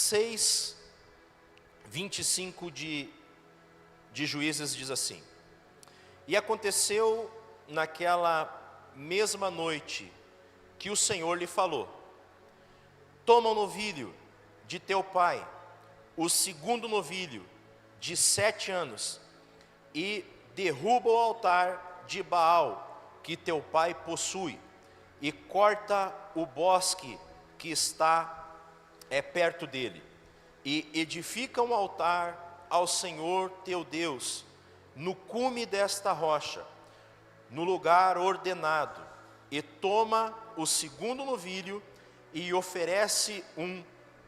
6:25 de Juízes diz assim: E aconteceu naquela mesma noite que o Senhor lhe falou: Toma o novilho de teu pai, o segundo novilho de 7 anos, e derruba o altar de Baal que teu pai possui, e corta o bosque que está perto dele, e edifica um altar ao Senhor teu Deus, no cume desta rocha, no lugar ordenado, e toma o segundo novilho e oferece um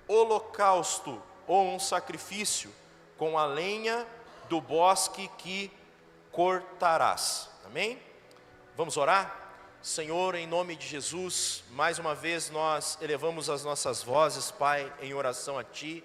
holocausto ou um sacrifício com a lenha do bosque que cortarás. Amém? Vamos orar? Senhor, em nome de Jesus, mais uma vez nós elevamos as nossas vozes, Pai, em oração a Ti.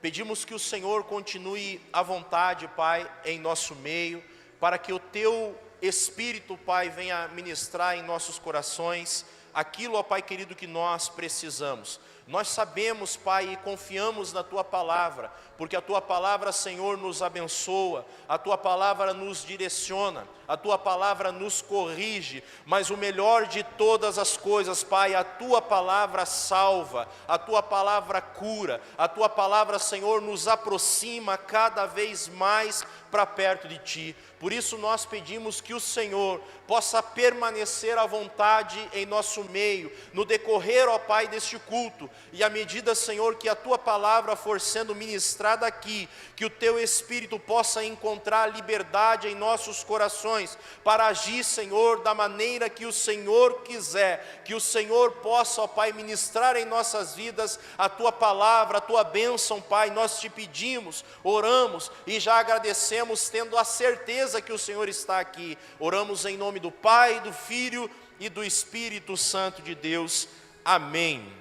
Pedimos que o Senhor continue à vontade, Pai, em nosso meio, para que o Teu Espírito, Pai, venha ministrar em nossos corações aquilo, ó Pai querido, que nós precisamos. Nós sabemos, Pai, e confiamos na Tua Palavra, porque a Tua Palavra, Senhor, nos abençoa, a Tua Palavra nos direciona, a Tua Palavra nos corrige, mas o melhor de todas as coisas, Pai, a Tua Palavra salva, a Tua Palavra cura, a Tua Palavra, Senhor, nos aproxima cada vez mais para perto de Ti. Por isso nós pedimos que o Senhor possa permanecer à vontade em nosso meio, no decorrer, ó Pai, deste culto, e à medida, Senhor, que a Tua Palavra for sendo ministrada aqui, que o Teu Espírito possa encontrar liberdade em nossos corações, para agir, Senhor, da maneira que o Senhor quiser, que o Senhor possa, ó Pai, ministrar em nossas vidas a Tua Palavra, a Tua bênção, Pai. Nós Te pedimos, oramos e já agradecemos, tendo a certeza que o Senhor está aqui. Oramos em nome do Pai, do Filho e do Espírito Santo de Deus. Amém.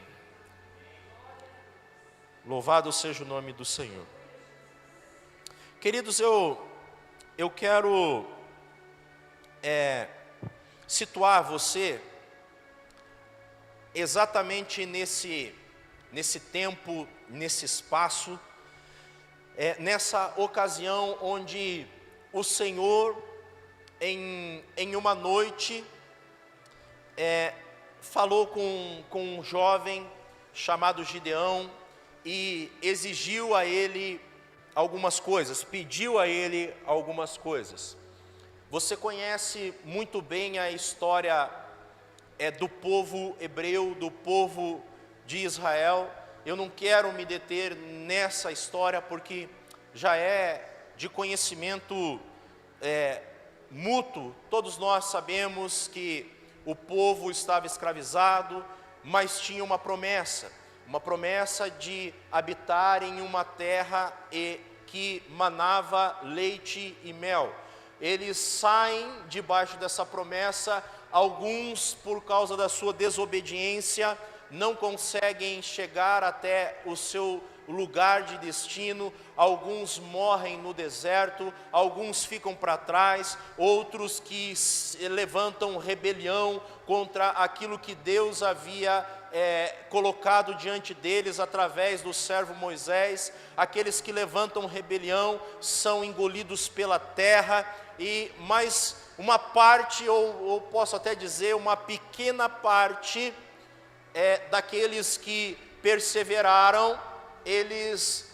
Louvado seja o nome do Senhor. Queridos, eu quero situar você exatamente nesse tempo, nesse espaço, nessa ocasião onde o Senhor, em uma noite, falou com um jovem chamado Gideão e exigiu a ele algumas coisas, pediu a ele algumas coisas. Você conhece muito bem a história do povo hebreu, do povo de Israel. Eu não quero me deter nessa história porque já é de conhecimento mútuo. Todos nós sabemos que o povo estava escravizado, mas tinha uma promessa de habitar em uma terra que manava leite e mel. Eles saem debaixo dessa promessa, alguns por causa da sua desobediência não conseguem chegar até o seu lugar de destino, alguns morrem no deserto, alguns ficam para trás, outros que levantam rebelião contra aquilo que Deus havia colocado diante deles através do servo Moisés. Aqueles que levantam rebelião são engolidos pela terra, mas uma parte, ou posso até dizer uma pequena parte, daqueles que perseveraram, eles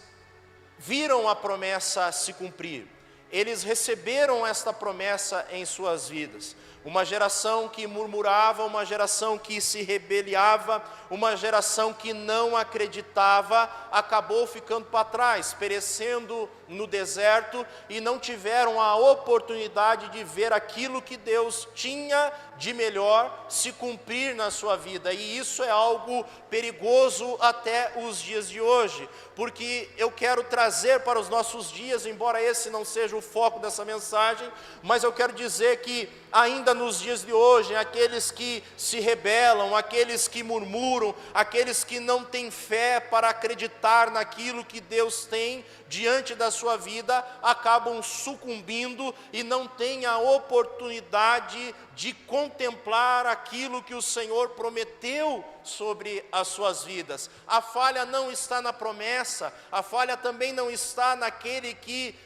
viram a promessa se cumprir, eles receberam esta promessa em suas vidas. Uma geração que murmurava, uma geração que se rebeliava, uma geração que não acreditava, acabou ficando para trás, perecendo no deserto, e não tiveram a oportunidade de ver aquilo que Deus tinha de melhor se cumprir na sua vida. E isso é algo perigoso até os dias de hoje, porque eu quero trazer para os nossos dias, embora esse não seja o foco dessa mensagem, mas eu quero dizer que ainda nos dias de hoje, aqueles que se rebelam, aqueles que murmuram, aqueles que não têm fé para acreditar naquilo que Deus tem diante da sua vida, acabam sucumbindo e não têm a oportunidade de contemplar aquilo que o Senhor prometeu sobre as suas vidas. A falha não está na promessa, a falha também não está naquele que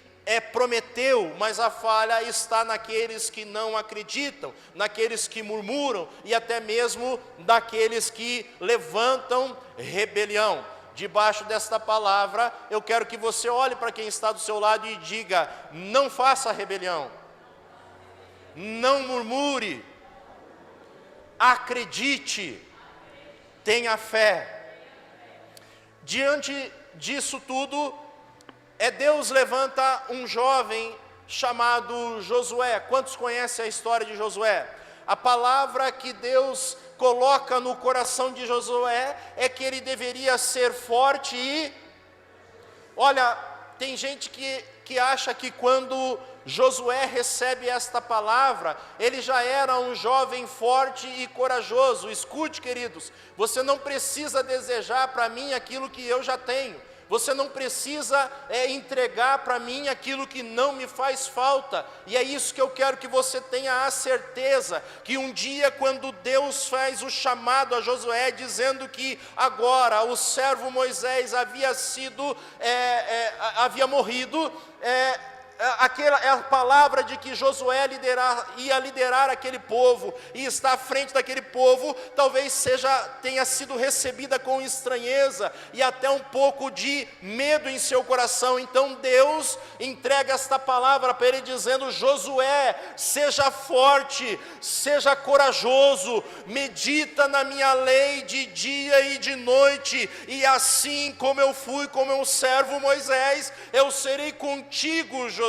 prometeu, mas a falha está naqueles que não acreditam, naqueles que murmuram e até mesmo naqueles que levantam rebelião. Debaixo desta palavra, eu quero que você olhe para quem está do seu lado e diga: não faça rebelião, não murmure, acredite, tenha fé. Diante disso tudo, Deus levanta um jovem chamado Josué. Quantos conhecem a história de Josué? A palavra que Deus coloca no coração de Josué é que ele deveria ser forte e... Olha, tem gente que acha que quando Josué recebe esta palavra, ele já era um jovem forte e corajoso. Escute, queridos, você não precisa desejar para mim aquilo que eu já tenho. Você não precisa entregar para mim aquilo que não me faz falta. E é isso que eu quero que você tenha a certeza, que um dia quando Deus faz o chamado a Josué, dizendo que agora o servo Moisés havia morrido, a palavra de que Josué ia liderar aquele povo e estar à frente daquele povo, talvez tenha sido recebida com estranheza e até um pouco de medo em seu coração. Então Deus entrega esta palavra para ele dizendo: Josué, seja forte, seja corajoso, medita na minha lei de dia e de noite, e assim como eu fui com meu servo Moisés, eu serei contigo, Josué.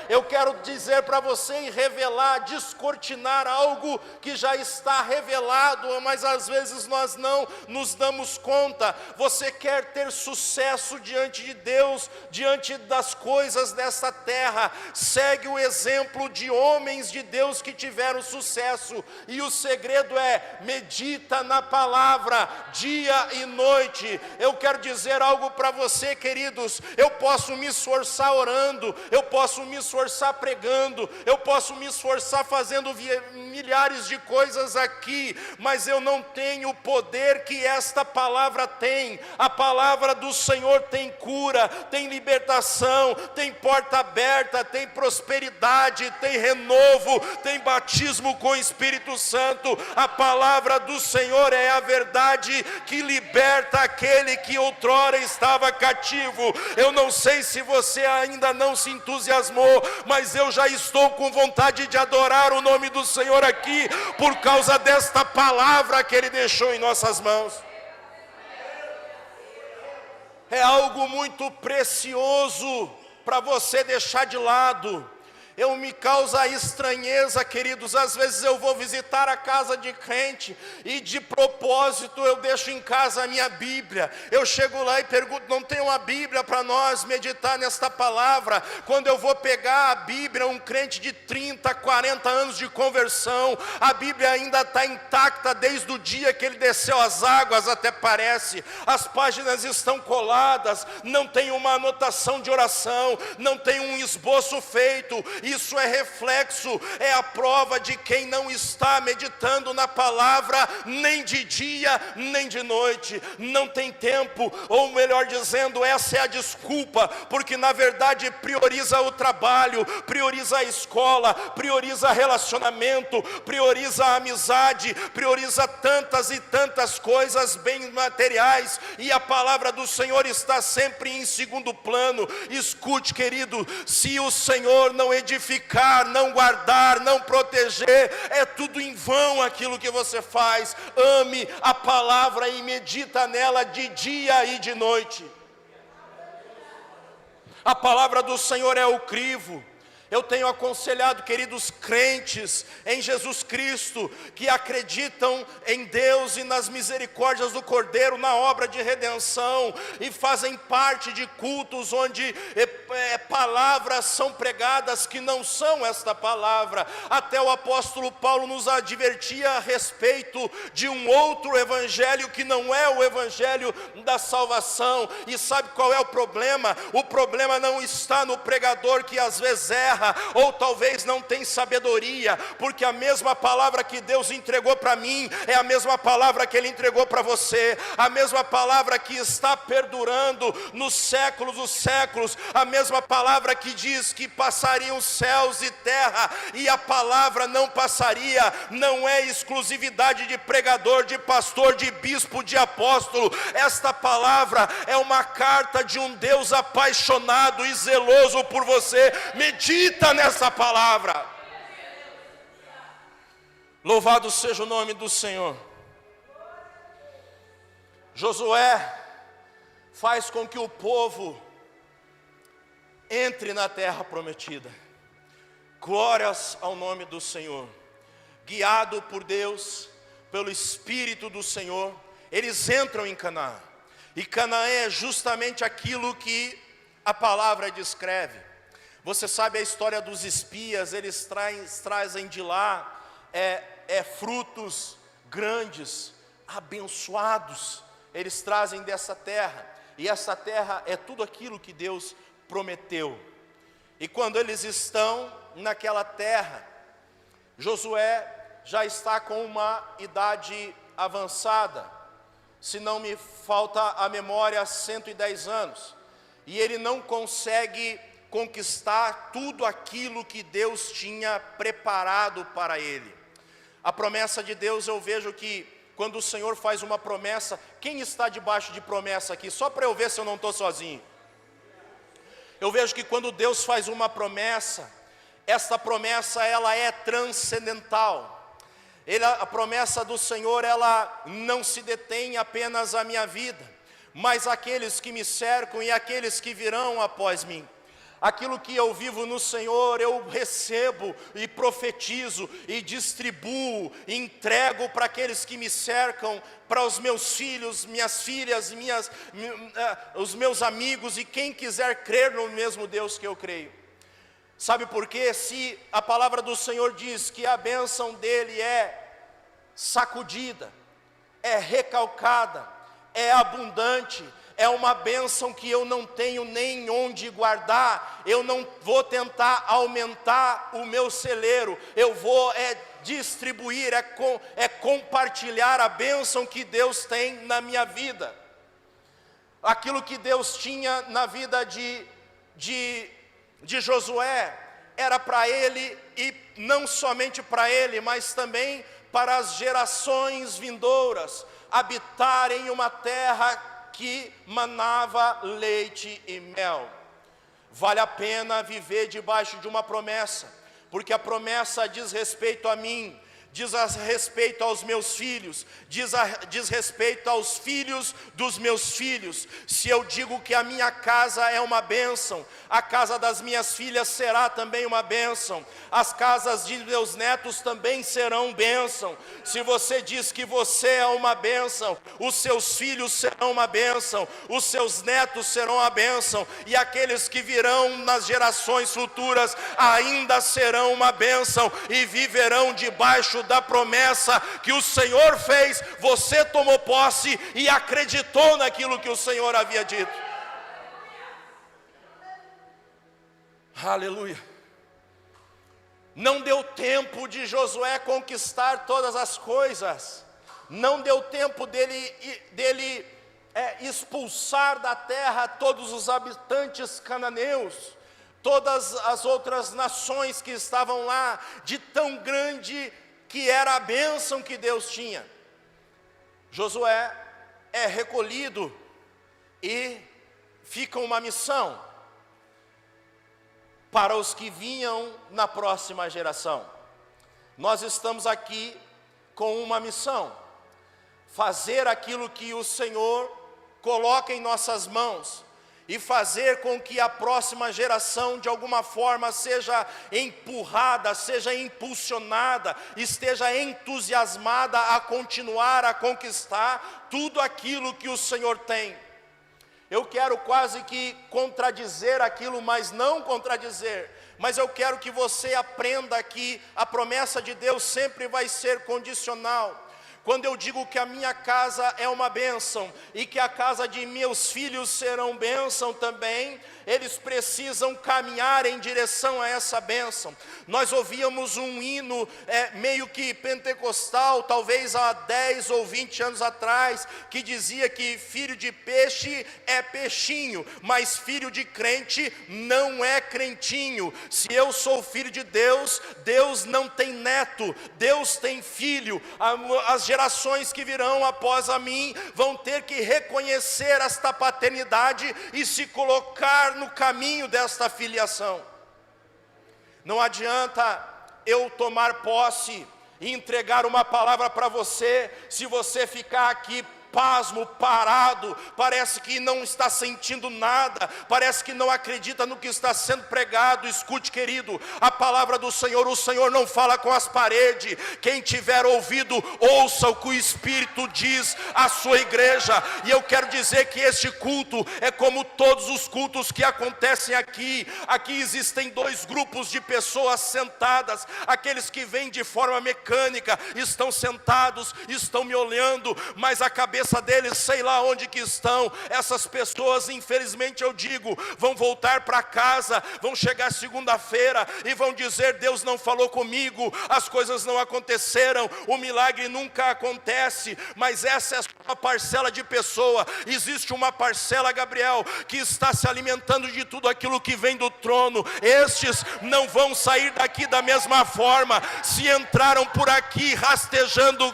Eu quero dizer para você e revelar, descortinar algo que já está revelado, mas às vezes nós não nos damos conta. Você quer ter sucesso diante de Deus, diante das coisas dessa terra, segue o exemplo de homens de Deus que tiveram sucesso, e o segredo é: medita na palavra dia e noite. Eu quero dizer algo para você, queridos: eu posso me esforçar orando, eu posso me esforçar pregando, eu posso me esforçar fazendo milhares de coisas aqui, mas eu não tenho o poder que esta palavra tem. A palavra do Senhor tem cura, tem libertação, tem porta aberta, tem prosperidade, tem renovo, tem batismo com o Espírito Santo. A palavra do Senhor é a verdade que liberta aquele que outrora estava cativo. Eu não sei se você ainda não se entusiasmou, mas eu já estou com vontade de adorar o nome do Senhor aqui, por causa desta palavra que Ele deixou em nossas mãos. É algo muito precioso para você deixar de lado. Me causa estranheza, queridos. Às vezes eu vou visitar a casa de crente e de propósito eu deixo em casa a minha Bíblia. Eu chego lá e pergunto: não tem uma Bíblia para nós meditar nesta palavra? Quando eu vou pegar a Bíblia, um crente de 30, 40 anos de conversão, a Bíblia ainda está intacta desde o dia que ele desceu as águas, até parece. As páginas estão coladas, não tem uma anotação de oração, não tem um esboço feito. Isso é reflexo, é a prova de quem não está meditando na palavra, nem de dia, nem de noite. Não tem tempo, ou melhor dizendo, essa é a desculpa, porque na verdade prioriza o trabalho, prioriza a escola, prioriza relacionamento, prioriza a amizade, prioriza tantas e tantas coisas, bens materiais, e a palavra do Senhor está sempre em segundo plano. Escute, querido, se o Senhor não edificar, não guardar, não proteger, é tudo em vão aquilo que você faz. Ame a palavra e medita nela de dia e de noite. A palavra do Senhor é o crivo. Eu tenho aconselhado, queridos crentes em Jesus Cristo, que acreditam em Deus e nas misericórdias do Cordeiro, na obra de redenção, e fazem parte de cultos onde palavras são pregadas que não são esta palavra. Até o apóstolo Paulo nos advertia a respeito de um outro evangelho que não é o evangelho da salvação. E sabe qual é o problema? O problema não está no pregador que às vezes erra, ou talvez não tem sabedoria, porque a mesma palavra que Deus entregou para mim é a mesma palavra que Ele entregou para você, a mesma palavra que está perdurando nos séculos dos séculos, a mesma palavra que diz que passariam céus e terra, e a palavra não passaria. Não é exclusividade de pregador, de pastor, de bispo, de apóstolo. Esta palavra é uma carta de um Deus apaixonado e zeloso por você. Medita nessa palavra. Louvado seja o nome do Senhor. Josué faz com que o povo entre na terra prometida. Glórias ao nome do Senhor. Guiado por Deus, pelo Espírito do Senhor, eles entram em Canaã. E Canaã é justamente aquilo que a palavra descreve. Você sabe a história dos espias, eles trazem de lá frutos grandes, abençoados, eles trazem dessa terra, e essa terra é tudo aquilo que Deus prometeu. E quando eles estão naquela terra, Josué já está com uma idade avançada, se não me falta a memória, 110 anos, e ele não consegue conquistar tudo aquilo que Deus tinha preparado para ele. A promessa de Deus, eu vejo que quando o Senhor faz uma promessa, quem está debaixo de promessa aqui? Só para eu ver se eu não estou sozinho. Eu vejo que quando Deus faz uma promessa, esta promessa ela é transcendental. A promessa do Senhor, ela não se detém apenas à minha vida, mas àqueles que me cercam e àqueles que virão após mim. Aquilo que eu vivo no Senhor, eu recebo e profetizo e distribuo, e entrego para aqueles que me cercam, para os meus filhos, minhas filhas, os meus amigos e quem quiser crer no mesmo Deus que eu creio. Sabe por quê? Se a palavra do Senhor diz que a bênção dele é sacudida, é recalcada, é abundante, é uma bênção que eu não tenho nem onde guardar. Eu não vou tentar aumentar o meu celeiro, eu vou distribuir, compartilhar a bênção que Deus tem na minha vida. Aquilo que Deus tinha na vida de Josué era para ele, e não somente para ele, mas também para as gerações vindouras, habitar em uma terra que manava leite e mel. Vale a pena viver debaixo de uma promessa, porque a promessa diz respeito a mim, diz respeito aos meus filhos, diz respeito aos filhos dos meus filhos. Se eu digo que a minha casa é uma bênção, a casa das minhas filhas será também uma bênção, as casas de meus netos também serão bênção. Se você diz que você é uma bênção, os seus filhos serão uma bênção, os seus netos serão uma bênção, e aqueles que virão nas gerações futuras ainda serão uma bênção, e viverão debaixo da promessa que o Senhor fez. Você tomou posse e acreditou naquilo que o Senhor havia dito. Aleluia. Não deu tempo de Josué conquistar todas as coisas, não deu tempo dele expulsar da terra todos os habitantes cananeus, todas as outras nações que estavam lá, de tão grande que era a bênção que Deus tinha. Josué é recolhido e fica uma missão para os que vinham na próxima geração. Nós estamos aqui com uma missão: fazer aquilo que o Senhor coloca em nossas mãos, e fazer com que a próxima geração de alguma forma seja empurrada, seja impulsionada, esteja entusiasmada a continuar a conquistar tudo aquilo que o Senhor tem. Eu quero quase que contradizer aquilo, mas não contradizer. Mas eu quero que você aprenda que a promessa de Deus sempre vai ser condicional. Quando eu digo que a minha casa é uma bênção e que a casa de meus filhos serão bênção também, eles precisam caminhar em direção a essa bênção. Nós ouvíamos um hino meio que pentecostal, talvez há 10 ou 20 anos atrás, que dizia que filho de peixe é peixinho, mas filho de crente não é crentinho. Se eu sou filho de Deus, Deus não tem neto, Deus tem filho. As gerações que virão após a mim vão ter que reconhecer esta paternidade e se colocar no caminho desta filiação. Não adianta eu tomar posse e entregar uma palavra para você, se você ficar aqui pasmo, parado, parece que não está sentindo nada, parece que não acredita no que está sendo pregado. Escute, querido, a palavra do Senhor, o Senhor não fala com as paredes. Quem tiver ouvido, ouça o que o Espírito diz à sua igreja. E eu quero dizer que este culto é como todos os cultos que acontecem aqui. Aqui existem dois grupos de pessoas sentadas: aqueles que vêm de forma mecânica, estão sentados, estão me olhando, mas a cabeça deles, sei lá onde que estão. Essas pessoas, infelizmente eu digo, vão voltar para casa, vão chegar segunda-feira e vão dizer: Deus não falou comigo, as coisas não aconteceram, o milagre nunca acontece. Mas essa é uma parcela de pessoa. Existe uma parcela, Gabriel, que está se alimentando de tudo aquilo que vem do trono. Estes não vão sair daqui da mesma forma. Se entraram por aqui rastejando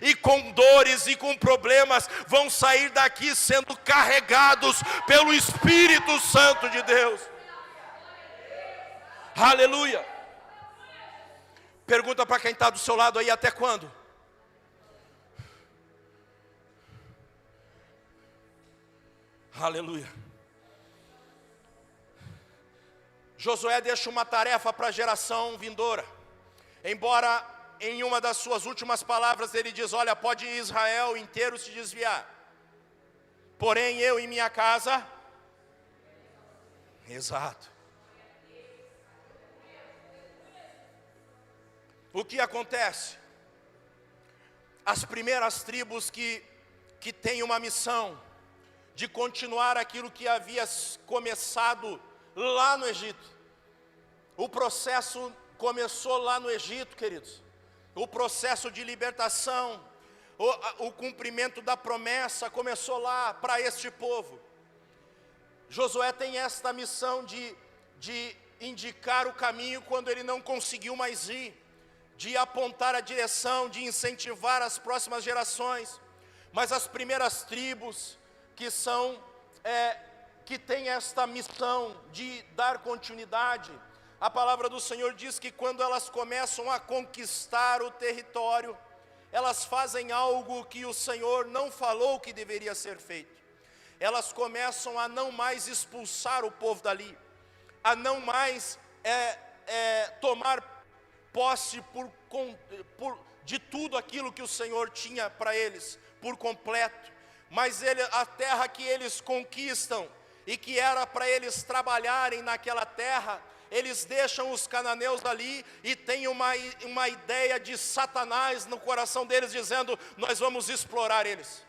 e com dores e com problemas, vão sair daqui sendo carregados pelo Espírito Santo de Deus. Aleluia. Pergunta para quem está do seu lado aí: até quando? Aleluia. Josué deixa uma tarefa para a geração vindoura. Embora em uma das suas últimas palavras ele diz: olha, pode Israel inteiro se desviar, porém eu e minha casa. Exato. O que acontece? As primeiras tribos que têm uma missão de continuar aquilo que havia começado lá no Egito. O processo começou lá no Egito, queridos. O processo de libertação, o cumprimento da promessa começou lá para este povo. Josué tem esta missão de indicar o caminho quando ele não conseguiu mais ir, de apontar a direção, de incentivar as próximas gerações. Mas as primeiras tribos que têm esta missão de dar continuidade, a palavra do Senhor diz que quando elas começam a conquistar o território, elas fazem algo que o Senhor não falou que deveria ser feito. Elas começam a não mais expulsar o povo dali, a não mais tomar posse de tudo aquilo que o Senhor tinha para eles, por completo. Mas a terra que eles conquistam, e que era para eles trabalharem naquela terra, eles deixam os cananeus ali e tem uma ideia de Satanás no coração deles, dizendo: nós vamos explorar eles.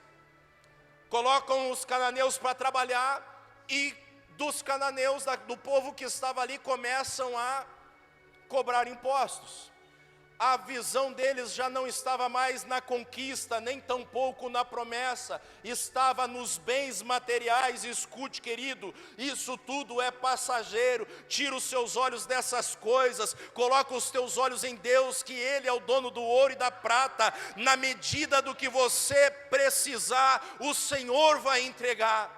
Colocam os cananeus para trabalhar, e dos cananeus, do povo que estava ali, começam a cobrar impostos. A visão deles já não estava mais na conquista, nem tampouco na promessa, estava nos bens materiais. Escute, querido, isso tudo é passageiro. Tira os seus olhos dessas coisas, coloca os teus olhos em Deus, que Ele é o dono do ouro e da prata. Na medida do que você precisar, o Senhor vai entregar.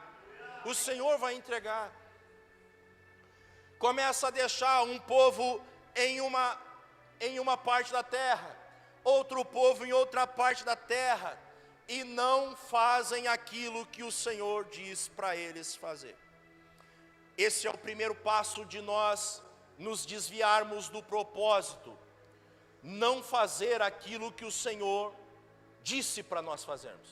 O Senhor vai entregar. Começa a deixar um povo em uma parte da terra, outro povo em outra parte da terra, e não fazem aquilo que o Senhor diz para eles fazer. Esse é o primeiro passo de nós nos desviarmos do propósito, não fazer aquilo que o Senhor disse para nós fazermos,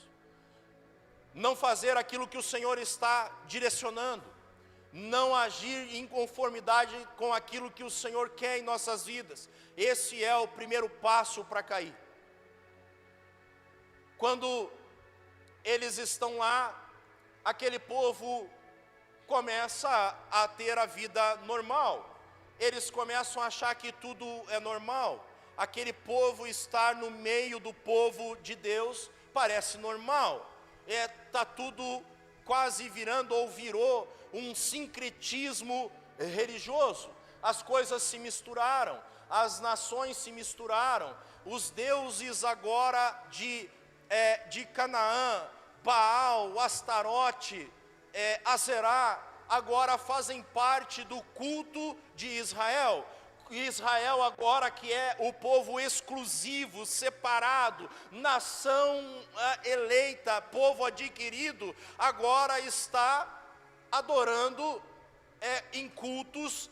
não fazer aquilo que o Senhor está direcionando, não agir em conformidade com aquilo que o Senhor quer em nossas vidas. Esse é o primeiro passo para cair. Quando eles estão lá, aquele povo começa a ter a vida normal, eles começam a achar que tudo é normal. Aquele povo estar no meio do povo de Deus parece normal, está tudo quase virando ou virou um sincretismo religioso. As coisas se misturaram, as nações se misturaram, os deuses agora de Canaã, Baal, Astarote, Aserá, agora fazem parte do culto de Israel. Israel agora, que é o povo exclusivo, separado, nação eleita, povo adquirido, agora está adorando em cultos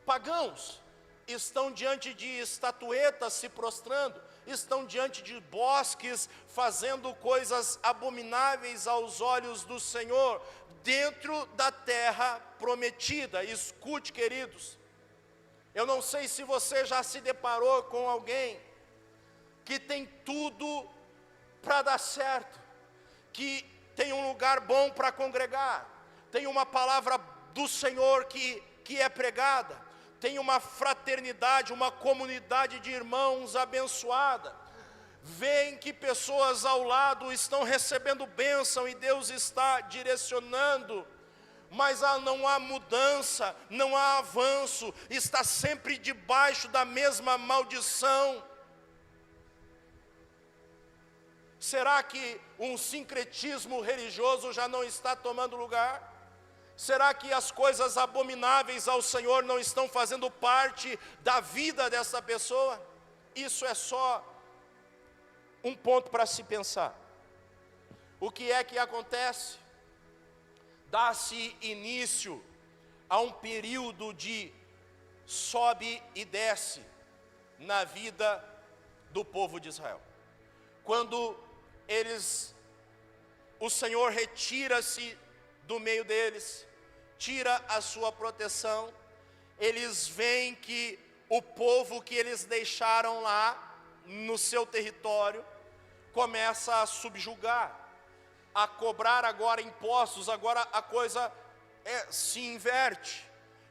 pagãos. Estão diante de estatuetas se prostrando, estão diante de bosques fazendo coisas abomináveis aos olhos do Senhor, dentro da terra prometida. Escute, queridos, eu não sei se você já se deparou com alguém que tem tudo para dar certo, que tem um lugar bom para congregar, tem uma palavra do Senhor que é pregada, tem uma fraternidade, uma comunidade de irmãos abençoada, veem que pessoas ao lado estão recebendo bênção e Deus está direcionando, mas não há mudança, não há avanço, está sempre debaixo da mesma maldição. Será que um sincretismo religioso já não está tomando lugar? Será que as coisas abomináveis ao Senhor não estão fazendo parte da vida dessa pessoa? Isso é só um ponto para se pensar. O que é que acontece? Dá-se início a um período de sobe e desce na vida do povo de Israel. Quando o Senhor retira-se do meio deles, tira a sua proteção, eles veem que o povo que eles deixaram lá no seu território começa a subjugar, a cobrar agora impostos. Agora a coisa se inverte.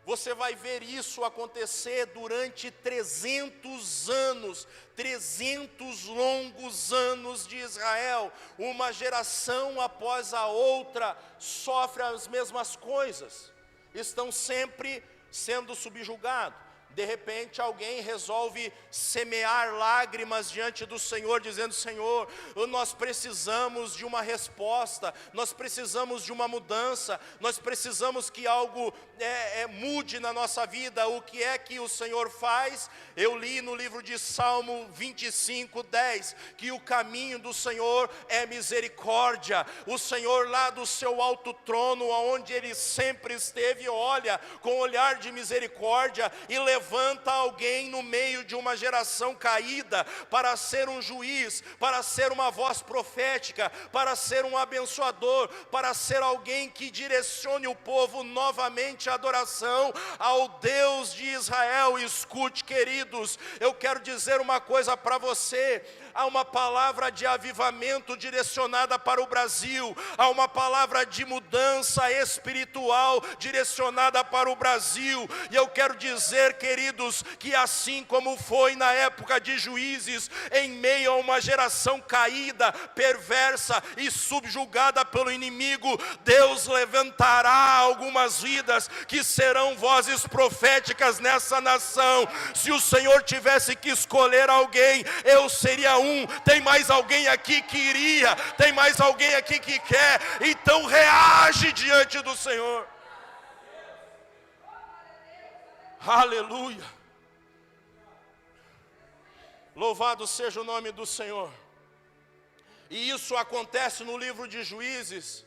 Você vai ver isso acontecer durante 300 anos, 300 longos anos de Israel. Uma geração após a outra sofre as mesmas coisas, estão sempre sendo subjugados. De repente alguém resolve semear lágrimas diante do Senhor, dizendo: Senhor, nós precisamos de uma resposta, nós precisamos de uma mudança, nós precisamos que algo mude na nossa vida. O que é que o Senhor faz? Eu li no livro de Salmo 25, 10, que o caminho do Senhor é misericórdia. O Senhor lá do seu alto trono, onde Ele sempre esteve, olha com olhar de misericórdia e levanta alguém no meio de uma geração caída para ser um juiz, para ser uma voz profética, para ser um abençoador, para ser alguém que direcione o povo novamente à adoração ao Deus de Israel. Escute, queridos, eu quero dizer uma coisa para você: há uma palavra de avivamento direcionada para o Brasil, há uma palavra de mudança espiritual direcionada para o Brasil, e eu quero dizer, queridos, que assim como foi na época de Juízes, em meio a uma geração caída, perversa e subjugada pelo inimigo, Deus levantará algumas vidas que serão vozes proféticas nessa nação. Se o Senhor tivesse que escolher alguém, eu seria um. Tem mais alguém aqui que iria? Tem mais alguém aqui que quer? Então reage diante do Senhor. Aleluia. Louvado seja o nome do Senhor. E isso acontece no livro de Juízes.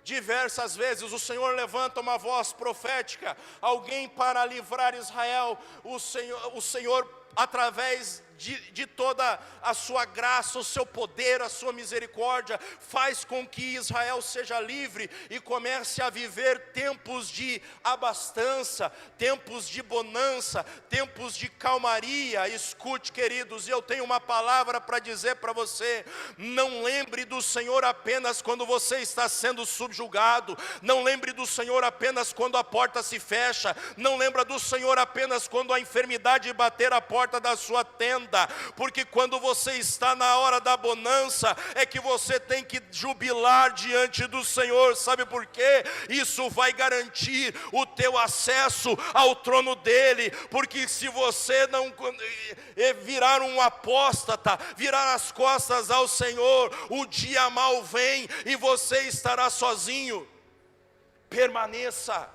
Diversas vezes o Senhor levanta uma voz profética, alguém para livrar Israel. O Senhor através de toda a sua graça, o seu poder, a sua misericórdia, faz com que Israel seja livre e comece a viver tempos de abastança, tempos de bonança, tempos de calmaria. Escute, queridos, eu tenho uma palavra para dizer para você: não lembre do Senhor apenas quando você está sendo subjugado, não lembre do Senhor apenas quando a porta se fecha, não lembra do Senhor apenas quando a enfermidade bater a porta da sua tenda, porque quando você está na hora da bonança, é que você tem que jubilar diante do Senhor. Sabe por quê? Isso vai garantir o teu acesso ao trono dele, porque se você não virar um apóstata, virar as costas ao Senhor, o dia mau vem e você estará sozinho. Permaneça.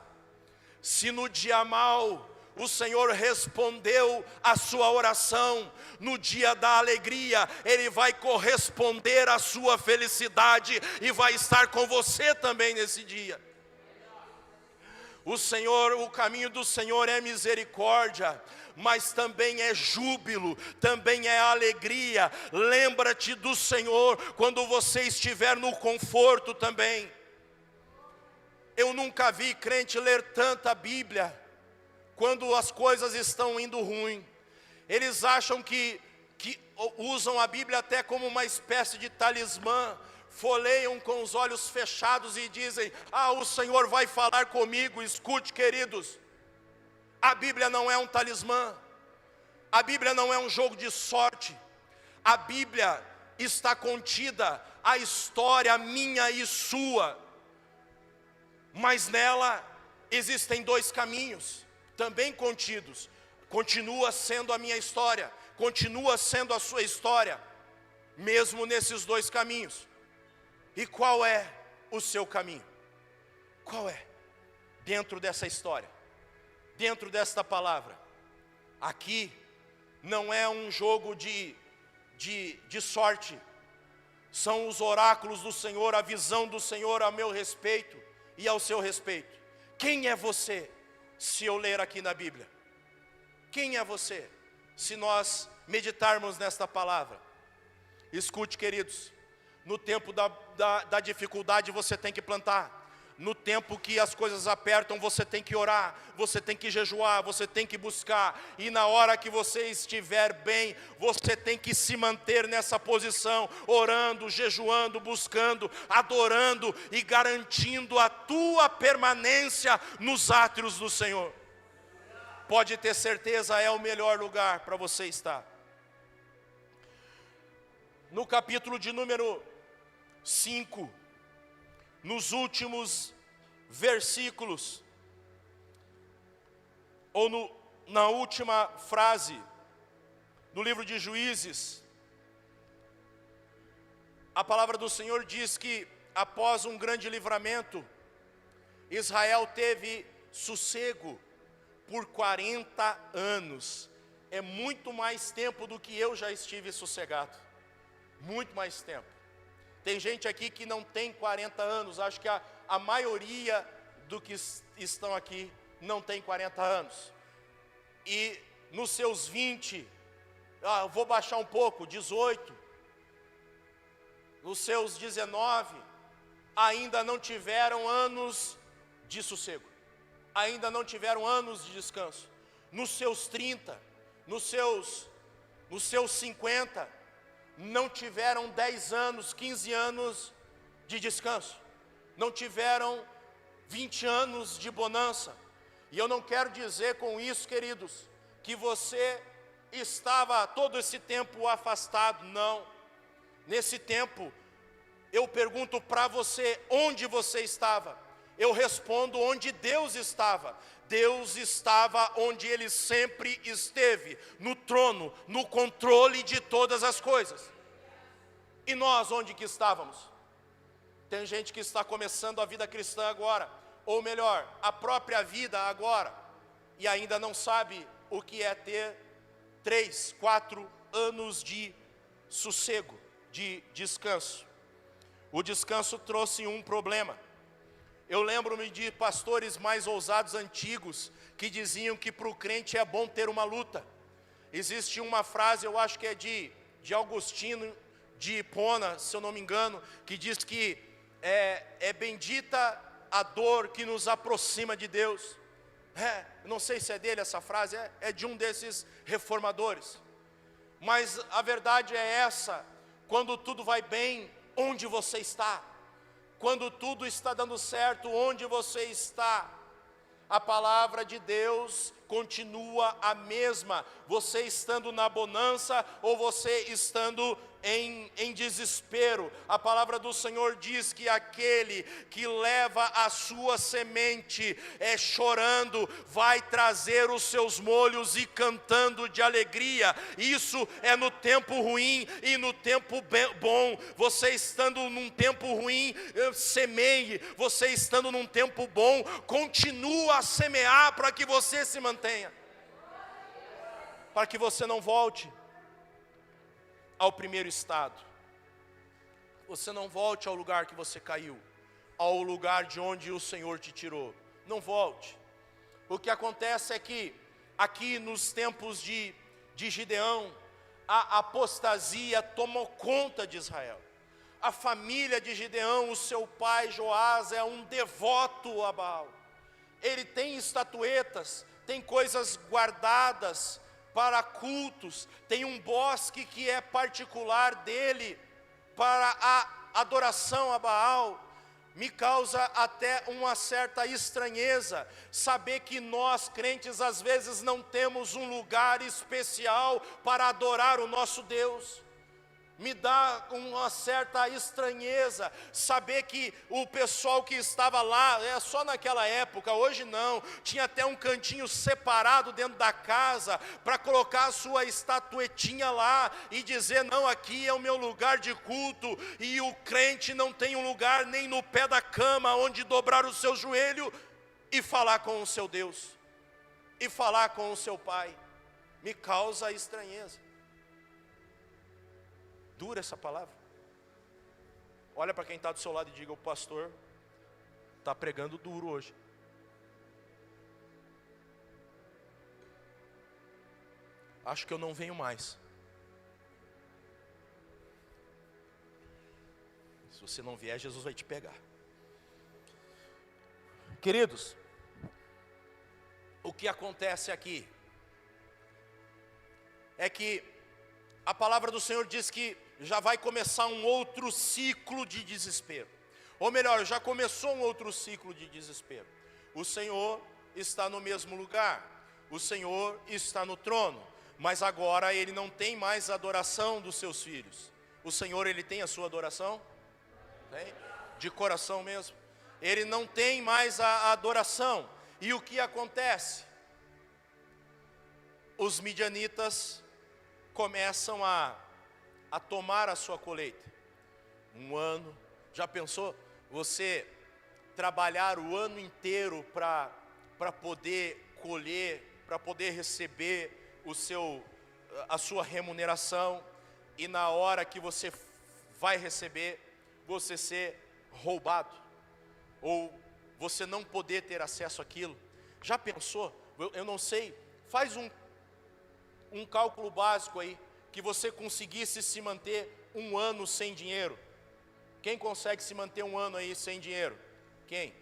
Se no dia mau o Senhor respondeu a sua oração, no dia da alegria Ele vai corresponder à sua felicidade e vai estar com você também nesse dia. O caminho do Senhor é misericórdia, mas também é júbilo, também é alegria. Lembra-te do Senhor quando você estiver no conforto também. Eu nunca vi crente ler tanta Bíblia quando as coisas estão indo ruim. Eles acham que usam a Bíblia até como uma espécie de talismã, folheiam com os olhos fechados e dizem: o Senhor vai falar comigo. Escute, queridos, a Bíblia não é um talismã, a Bíblia não é um jogo de sorte. A Bíblia está contida a história minha e sua, mas nela existem dois caminhos também contidos. Continua sendo a minha história, continua sendo a sua história, mesmo nesses dois caminhos. E qual é o seu caminho? Qual é? Dentro dessa história, dentro desta palavra. Aqui não é um jogo de sorte, são os oráculos do Senhor, a visão do Senhor a meu respeito e ao seu respeito. Quem é você? Se eu ler aqui na Bíblia, quem é você? Se nós meditarmos nesta palavra. Escute, queridos, no tempo da dificuldade você tem que plantar. No tempo que as coisas apertam você tem que orar, você tem que jejuar, você tem que buscar. E na hora que você estiver bem, você tem que se manter nessa posição, orando, jejuando, buscando, adorando e garantindo a tua permanência nos átrios do Senhor. Pode ter certeza, é o melhor lugar para você estar. No capítulo de número 5, nos últimos versículos, ou na última frase do livro de Juízes, a palavra do Senhor diz que após um grande livramento, Israel teve sossego por 40 anos. É muito mais tempo do que eu já estive sossegado, muito mais tempo. Tem gente aqui que não tem 40 anos, acho que a maioria do que estão aqui não tem 40 anos. E nos seus 20, eu vou baixar um pouco, 18, nos seus 19, ainda não tiveram anos de sossego, ainda não tiveram anos de descanso. Nos seus 30, nos seus 50, não tiveram 10 anos, 15 anos de descanso, não tiveram 20 anos de bonança. E eu não quero dizer com isso, queridos, que você estava todo esse tempo afastado, não. Nesse tempo, eu pergunto para você, onde você estava? Eu respondo, onde Deus estava. Deus estava onde Ele sempre esteve, no trono, no controle de todas as coisas. E nós, onde que estávamos? Tem gente que está começando a vida cristã agora, ou melhor, a própria vida agora, e ainda não sabe o que é ter 3, 4 anos de sossego, de descanso. o descanso trouxe um problema. Eu lembro-me de pastores mais ousados antigos, que diziam que para o crente é bom ter uma luta. Existe uma frase, eu acho que é de Agostinho de Hipona, se eu não me engano, que diz que é bendita a dor que nos aproxima de Deus. Não sei se é dele essa frase, é de um desses reformadores. Mas a verdade é essa: quando tudo vai bem, onde você está? Quando tudo está dando certo, onde você está? A palavra de Deus continua a mesma, você estando na bonança ou você estando em desespero. A palavra do Senhor diz que aquele que leva a sua semente chorando, vai trazer os seus molhos e cantando de alegria. Isso é no tempo ruim e no tempo bom. Você estando num tempo ruim, semeie. Você estando num tempo bom, continua a semear para que você se mantenha, para que você não volte ao primeiro estado, você não volte ao lugar que você caiu, ao lugar de onde o Senhor te tirou. Não volte. O que acontece é que aqui nos tempos de Gideão, a apostasia tomou conta de Israel. A família de Gideão, o seu pai Joás, é um devoto a Baal. Ele tem estatuetas, tem coisas guardadas para cultos, tem um bosque que é particular dele para a adoração a Baal. Me causa até uma certa estranheza saber que nós crentes às vezes não temos um lugar especial para adorar o nosso Deus. Me dá uma certa estranheza saber que o pessoal que estava lá, só naquela época, hoje não, tinha até um cantinho separado dentro da casa, para colocar a sua estatuetinha lá, e dizer, não, aqui é o meu lugar de culto, e o crente não tem um lugar nem no pé da cama, onde dobrar o seu joelho, e falar com o seu Deus, e falar com o seu Pai. Me causa estranheza. Dura essa palavra. Olha para quem está do seu lado e diga, o pastor está pregando duro hoje. Acho que eu não venho mais. Se você não vier, Jesus vai te pegar. Queridos, o que acontece aqui é que a palavra do Senhor diz que já vai começar um outro ciclo de desespero. Ou melhor, já começou um outro ciclo de desespero. O Senhor está no mesmo lugar, o Senhor está no trono, mas agora Ele não tem mais a adoração dos seus filhos. O Senhor, Ele tem a sua adoração? Tem? De coração mesmo. Ele não tem mais a adoração. E o que acontece? Os midianitas começam a tomar a sua colheita. Um ano. Já pensou? Você trabalhar o ano inteiro para poder colher, para poder receber a sua remuneração, e na hora que você vai receber, você ser roubado, ou você não poder ter acesso àquilo. Já pensou? Eu não sei, faz um cálculo básico aí, que você conseguisse se manter um ano sem dinheiro. Quem consegue se manter um ano aí sem dinheiro? Quem?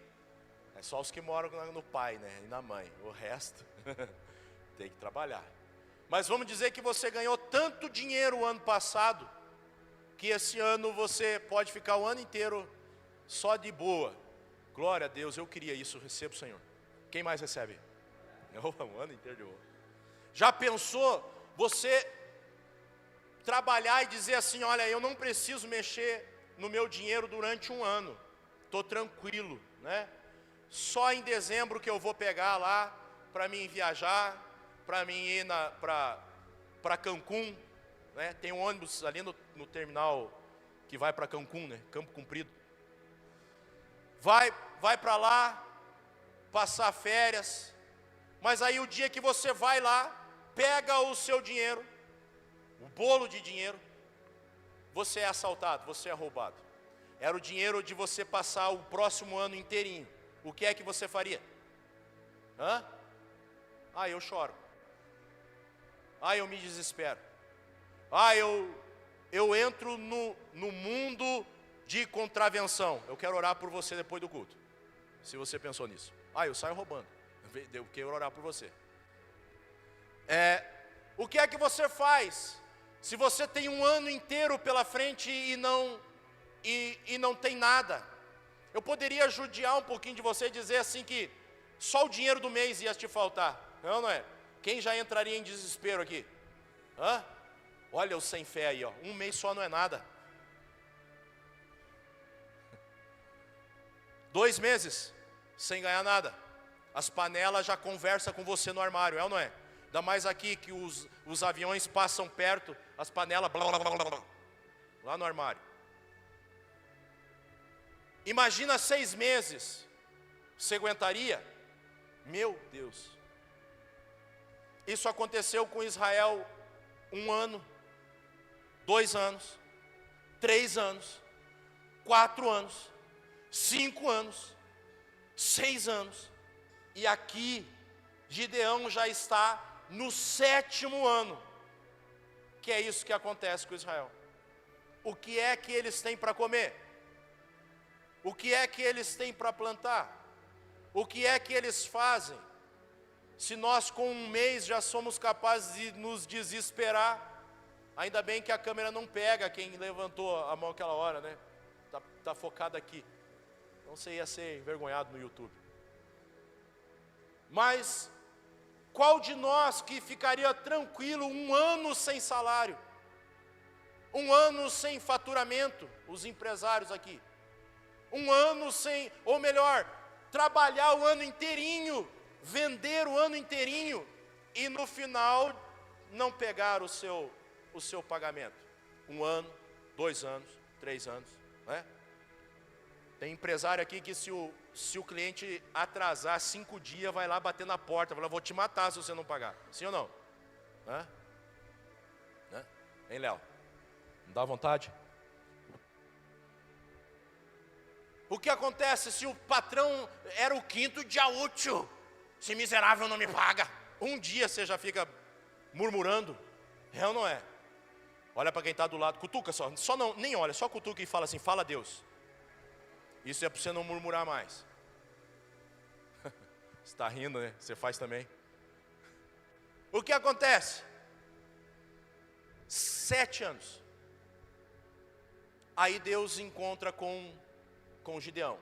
É só os que moram no pai, né, e na mãe. O resto tem que trabalhar. Mas vamos dizer que você ganhou tanto dinheiro o ano passado, que esse ano você pode ficar o ano inteiro só de boa. Glória a Deus, eu queria isso, recebo, Senhor. Quem mais recebe? Um ano inteiro de boa. Já pensou você trabalhar e dizer assim, olha, eu não preciso mexer no meu dinheiro durante um ano, estou tranquilo, né? Só em dezembro que eu vou pegar lá para mim viajar, para mim ir para Cancún, né? Tem um ônibus ali no terminal que vai para Cancún, né? Campo Comprido. Vai para lá passar férias, mas aí o dia que você vai lá, pega o seu dinheiro, o bolo de dinheiro, você é assaltado, você é roubado. era o dinheiro de você passar o próximo ano inteirinho, o que é que você faria? Eu choro. Eu me desespero. Eu entro no mundo de contravenção. Eu quero orar por você depois do culto, se você pensou nisso. Eu saio roubando. Eu quero orar por você. O que é que você faz se você tem um ano inteiro pela frente e não tem nada? Eu poderia judiar um pouquinho de você e dizer assim que só o dinheiro do mês ia te faltar. Não é? Quem já entraria em desespero aqui? Olha o sem fé aí, ó. Um mês só não é nada. 2 meses sem ganhar nada. As panelas já conversam com você no armário, ou não é? Ainda mais aqui que os aviões passam perto, as panelas blá, blá, blá, blá, blá, lá no armário. Imagina 6 meses. Você aguentaria? Meu Deus. Isso aconteceu com Israel 1 ano, 2 anos, 3 anos, 4 anos, 5 anos, 6 anos. E aqui, Gideão já está no 7º ano. Que é isso que acontece com Israel. O que é que eles têm para comer? O que é que eles têm para plantar? O que é que eles fazem? Se nós com 1 mês já somos capazes de nos desesperar, ainda bem que a câmera não pega quem levantou a mão aquela hora, né? Tá focado aqui. Então você ia ser envergonhado no YouTube. Mas qual de nós que ficaria tranquilo 1 ano sem salário? 1 ano sem faturamento? Os empresários aqui. 1 ano sem, ou melhor, trabalhar o ano inteirinho, vender o ano inteirinho e no final não pegar o seu pagamento. 1 ano, 2 anos, 3 anos, né? Tem empresário aqui que se o cliente atrasar 5 dias, vai lá bater na porta, fala, vou te matar se você não pagar. Sim ou não? Hein, Léo? Não dá vontade? O que acontece se o patrão era o 5º dia útil? Esse miserável não me paga. 1 dia você já fica murmurando. É ou não é? Olha para quem está do lado, cutuca só não, nem olha, só cutuca e fala assim, fala a Deus. Isso é para você não murmurar mais. Você está rindo, né? Você faz também. O que acontece? 7 anos. Aí Deus encontra com Gideão.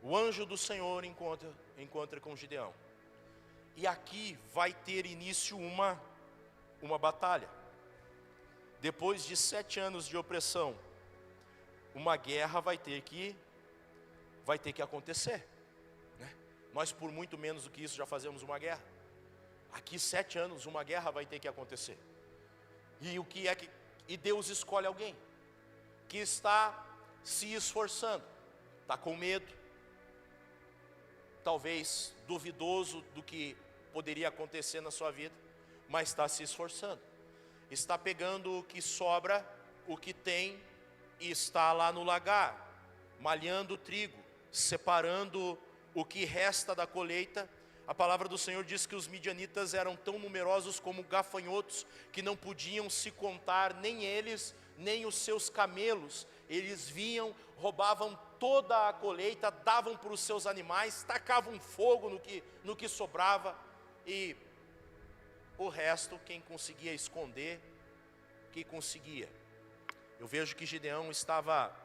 O anjo do Senhor encontra com Gideão. E aqui vai ter início uma batalha. Depois de 7 anos de opressão, uma guerra vai ter que acontecer, né? Nós por muito menos do que isso já fazemos uma guerra. Aqui 7 anos uma guerra vai ter que acontecer. E Deus escolhe alguém que está se esforçando, está com medo, talvez duvidoso do que poderia acontecer na sua vida, mas está se esforçando, está pegando o que sobra, o que tem, e está lá no lagar, malhando o trigo, separando o que resta da colheita. A palavra do Senhor diz que os midianitas eram tão numerosos como gafanhotos, que não podiam se contar, nem eles, nem os seus camelos. Eles vinham, roubavam toda a colheita, davam para os seus animais, tacavam fogo no que sobrava, e o resto, quem conseguia esconder, que conseguia. Eu vejo que Gideão estava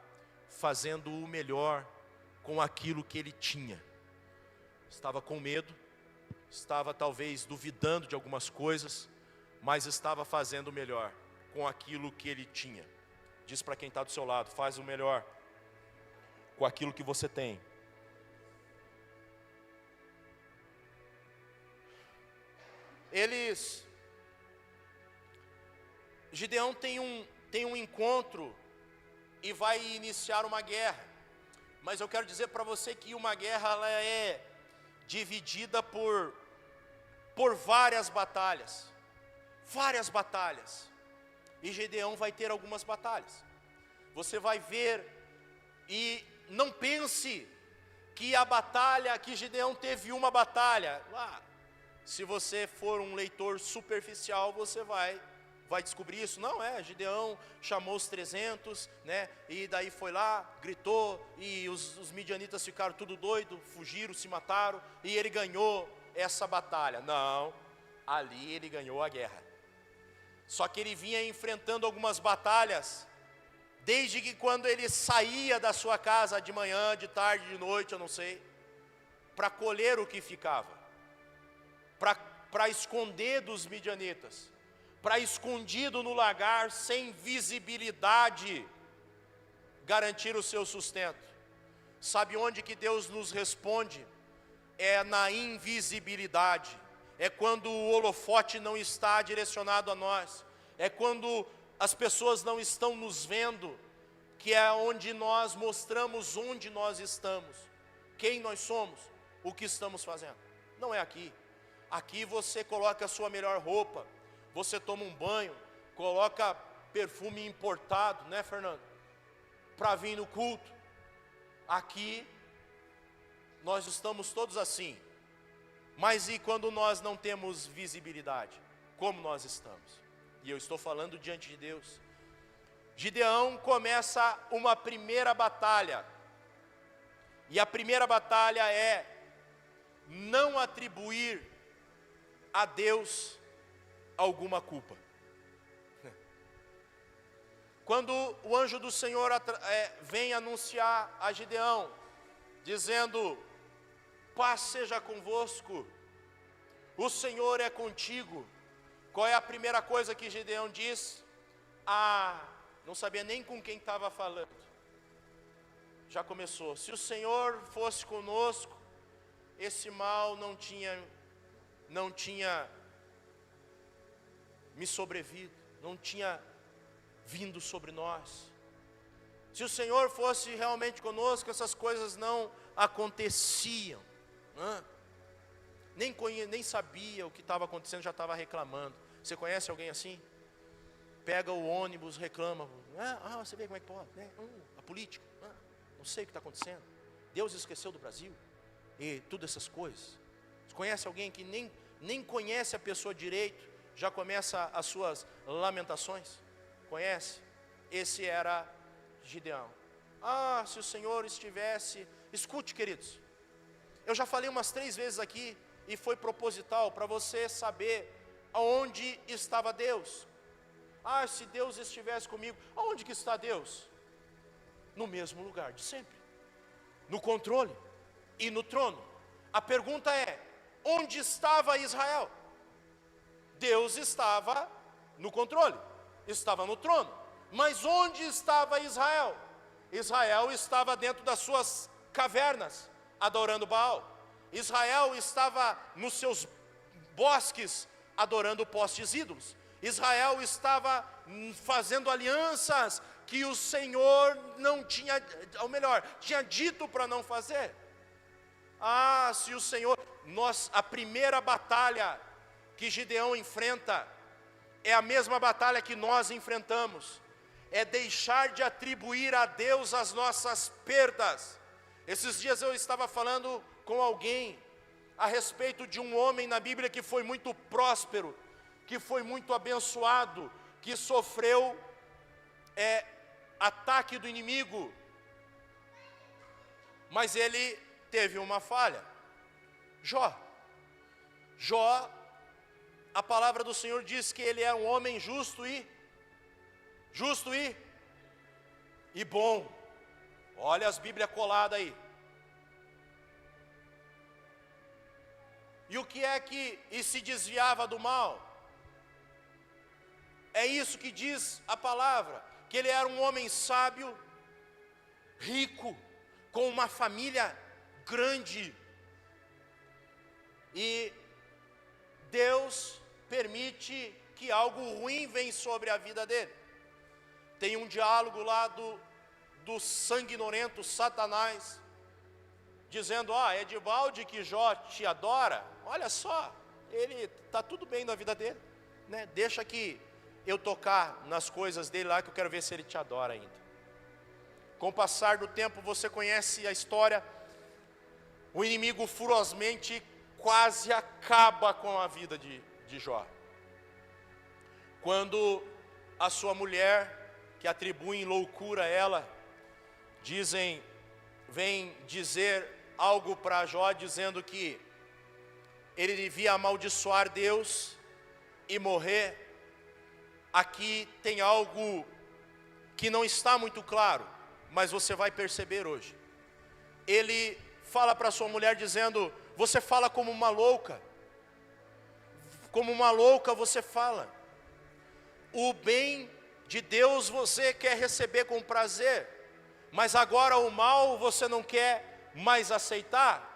fazendo o melhor com aquilo que ele tinha. Estava com medo, estava talvez duvidando de algumas coisas, mas estava fazendo o melhor com aquilo que ele tinha. Diz para quem está do seu lado, faz o melhor com aquilo que você tem. Gideão tem um encontro e vai iniciar uma guerra. Mas eu quero dizer para você que uma guerra ela é dividida por várias batalhas. Várias batalhas. E Gideão vai ter algumas batalhas. você vai ver, e não pense que a batalha, que Gideão teve uma batalha. Se você for um leitor superficial, você vai descobrir isso. Não Gideão chamou os 300, né? E daí foi lá, gritou, e os midianitas ficaram tudo doido, fugiram, se mataram, e ele ganhou essa batalha. Não, ali ele ganhou a guerra. Só que ele vinha enfrentando algumas batalhas, desde que quando ele saía da sua casa de manhã, de tarde, de noite, eu não sei, para colher o que ficava, para esconder dos midianitas, para escondido no lagar, sem visibilidade, garantir o seu sustento. Sabe onde que Deus nos responde? É na invisibilidade. É quando o holofote não está direcionado a nós. É quando as pessoas não estão nos vendo, que é onde nós mostramos onde nós estamos, quem nós somos, o que estamos fazendo. Não é aqui. Aqui você coloca a sua melhor roupa, você toma um banho, coloca perfume importado, né, Fernando? Para vir no culto. Aqui nós estamos todos assim. Mas e quando nós não temos visibilidade? Como nós estamos? E eu estou falando diante de Deus. Gideão começa uma primeira batalha. E a primeira batalha é não atribuir a Deus alguma culpa. Quando o anjo do Senhor vem anunciar a Gideão, dizendo: paz seja convosco, o Senhor é contigo. Qual é a primeira coisa que Gideão diz? Não sabia nem com quem estava falando. Já começou. Se o Senhor fosse conosco, esse mal não tinha me sobrevido, não tinha vindo sobre nós. Se o Senhor fosse realmente conosco, essas coisas não aconteciam. Nem sabia o que estava acontecendo, já estava reclamando. Você conhece alguém assim? Pega o ônibus, reclama. Você vê como é que pode, né? A política, não sei o que está acontecendo. Deus esqueceu do Brasil e todas essas coisas. Você conhece alguém que nem conhece a pessoa direito, já começa as suas lamentações? Conhece? Esse era Gideão. Se o Senhor estivesse... Escute, queridos, eu já falei umas 3 vezes aqui, e foi proposital, para você saber aonde estava Deus. Se Deus estivesse comigo, aonde que está Deus? No mesmo lugar de sempre, no controle e no trono. A pergunta é: onde estava Israel? Deus estava no controle, estava no trono, mas onde estava Israel? Israel estava dentro das suas cavernas, adorando Baal. Israel estava nos seus bosques, adorando postes ídolos. Israel estava fazendo alianças que o Senhor não tinha, ou melhor, tinha dito para não fazer. Se o Senhor... a primeira batalha que Gideão enfrenta é a mesma batalha que nós enfrentamos. É deixar de atribuir a Deus as nossas perdas. Esses dias eu estava falando com alguém a respeito de um homem na Bíblia que foi muito próspero, que foi muito abençoado, que sofreu ataque do inimigo, mas ele teve uma falha. Jó, a palavra do Senhor diz que ele é um homem justo e bom. Olha as Bíblias coladas aí. E o que é que se desviava do mal? É isso que diz a palavra, que ele era um homem sábio, rico, com uma família grande. E Deus permite que algo ruim venha sobre a vida dele. Tem um diálogo lá do sanguinolento Satanás, dizendo: é de balde que Jó te adora. Olha só, ele está tudo bem na vida dele, né? Deixa que eu tocar nas coisas dele lá, que eu quero ver se ele te adora ainda. Com o passar do tempo, você conhece a história. O inimigo ferozmente quase acaba com a vida de Jó. Quando a sua mulher, que atribuem loucura a ela, vem dizer algo para Jó, dizendo que ele devia amaldiçoar Deus e morrer. Aqui tem algo que não está muito claro, mas você vai perceber hoje. Ele fala para sua mulher dizendo: você fala como uma louca você fala. O bem de Deus você quer receber com prazer, mas agora o mal você não quer mais aceitar.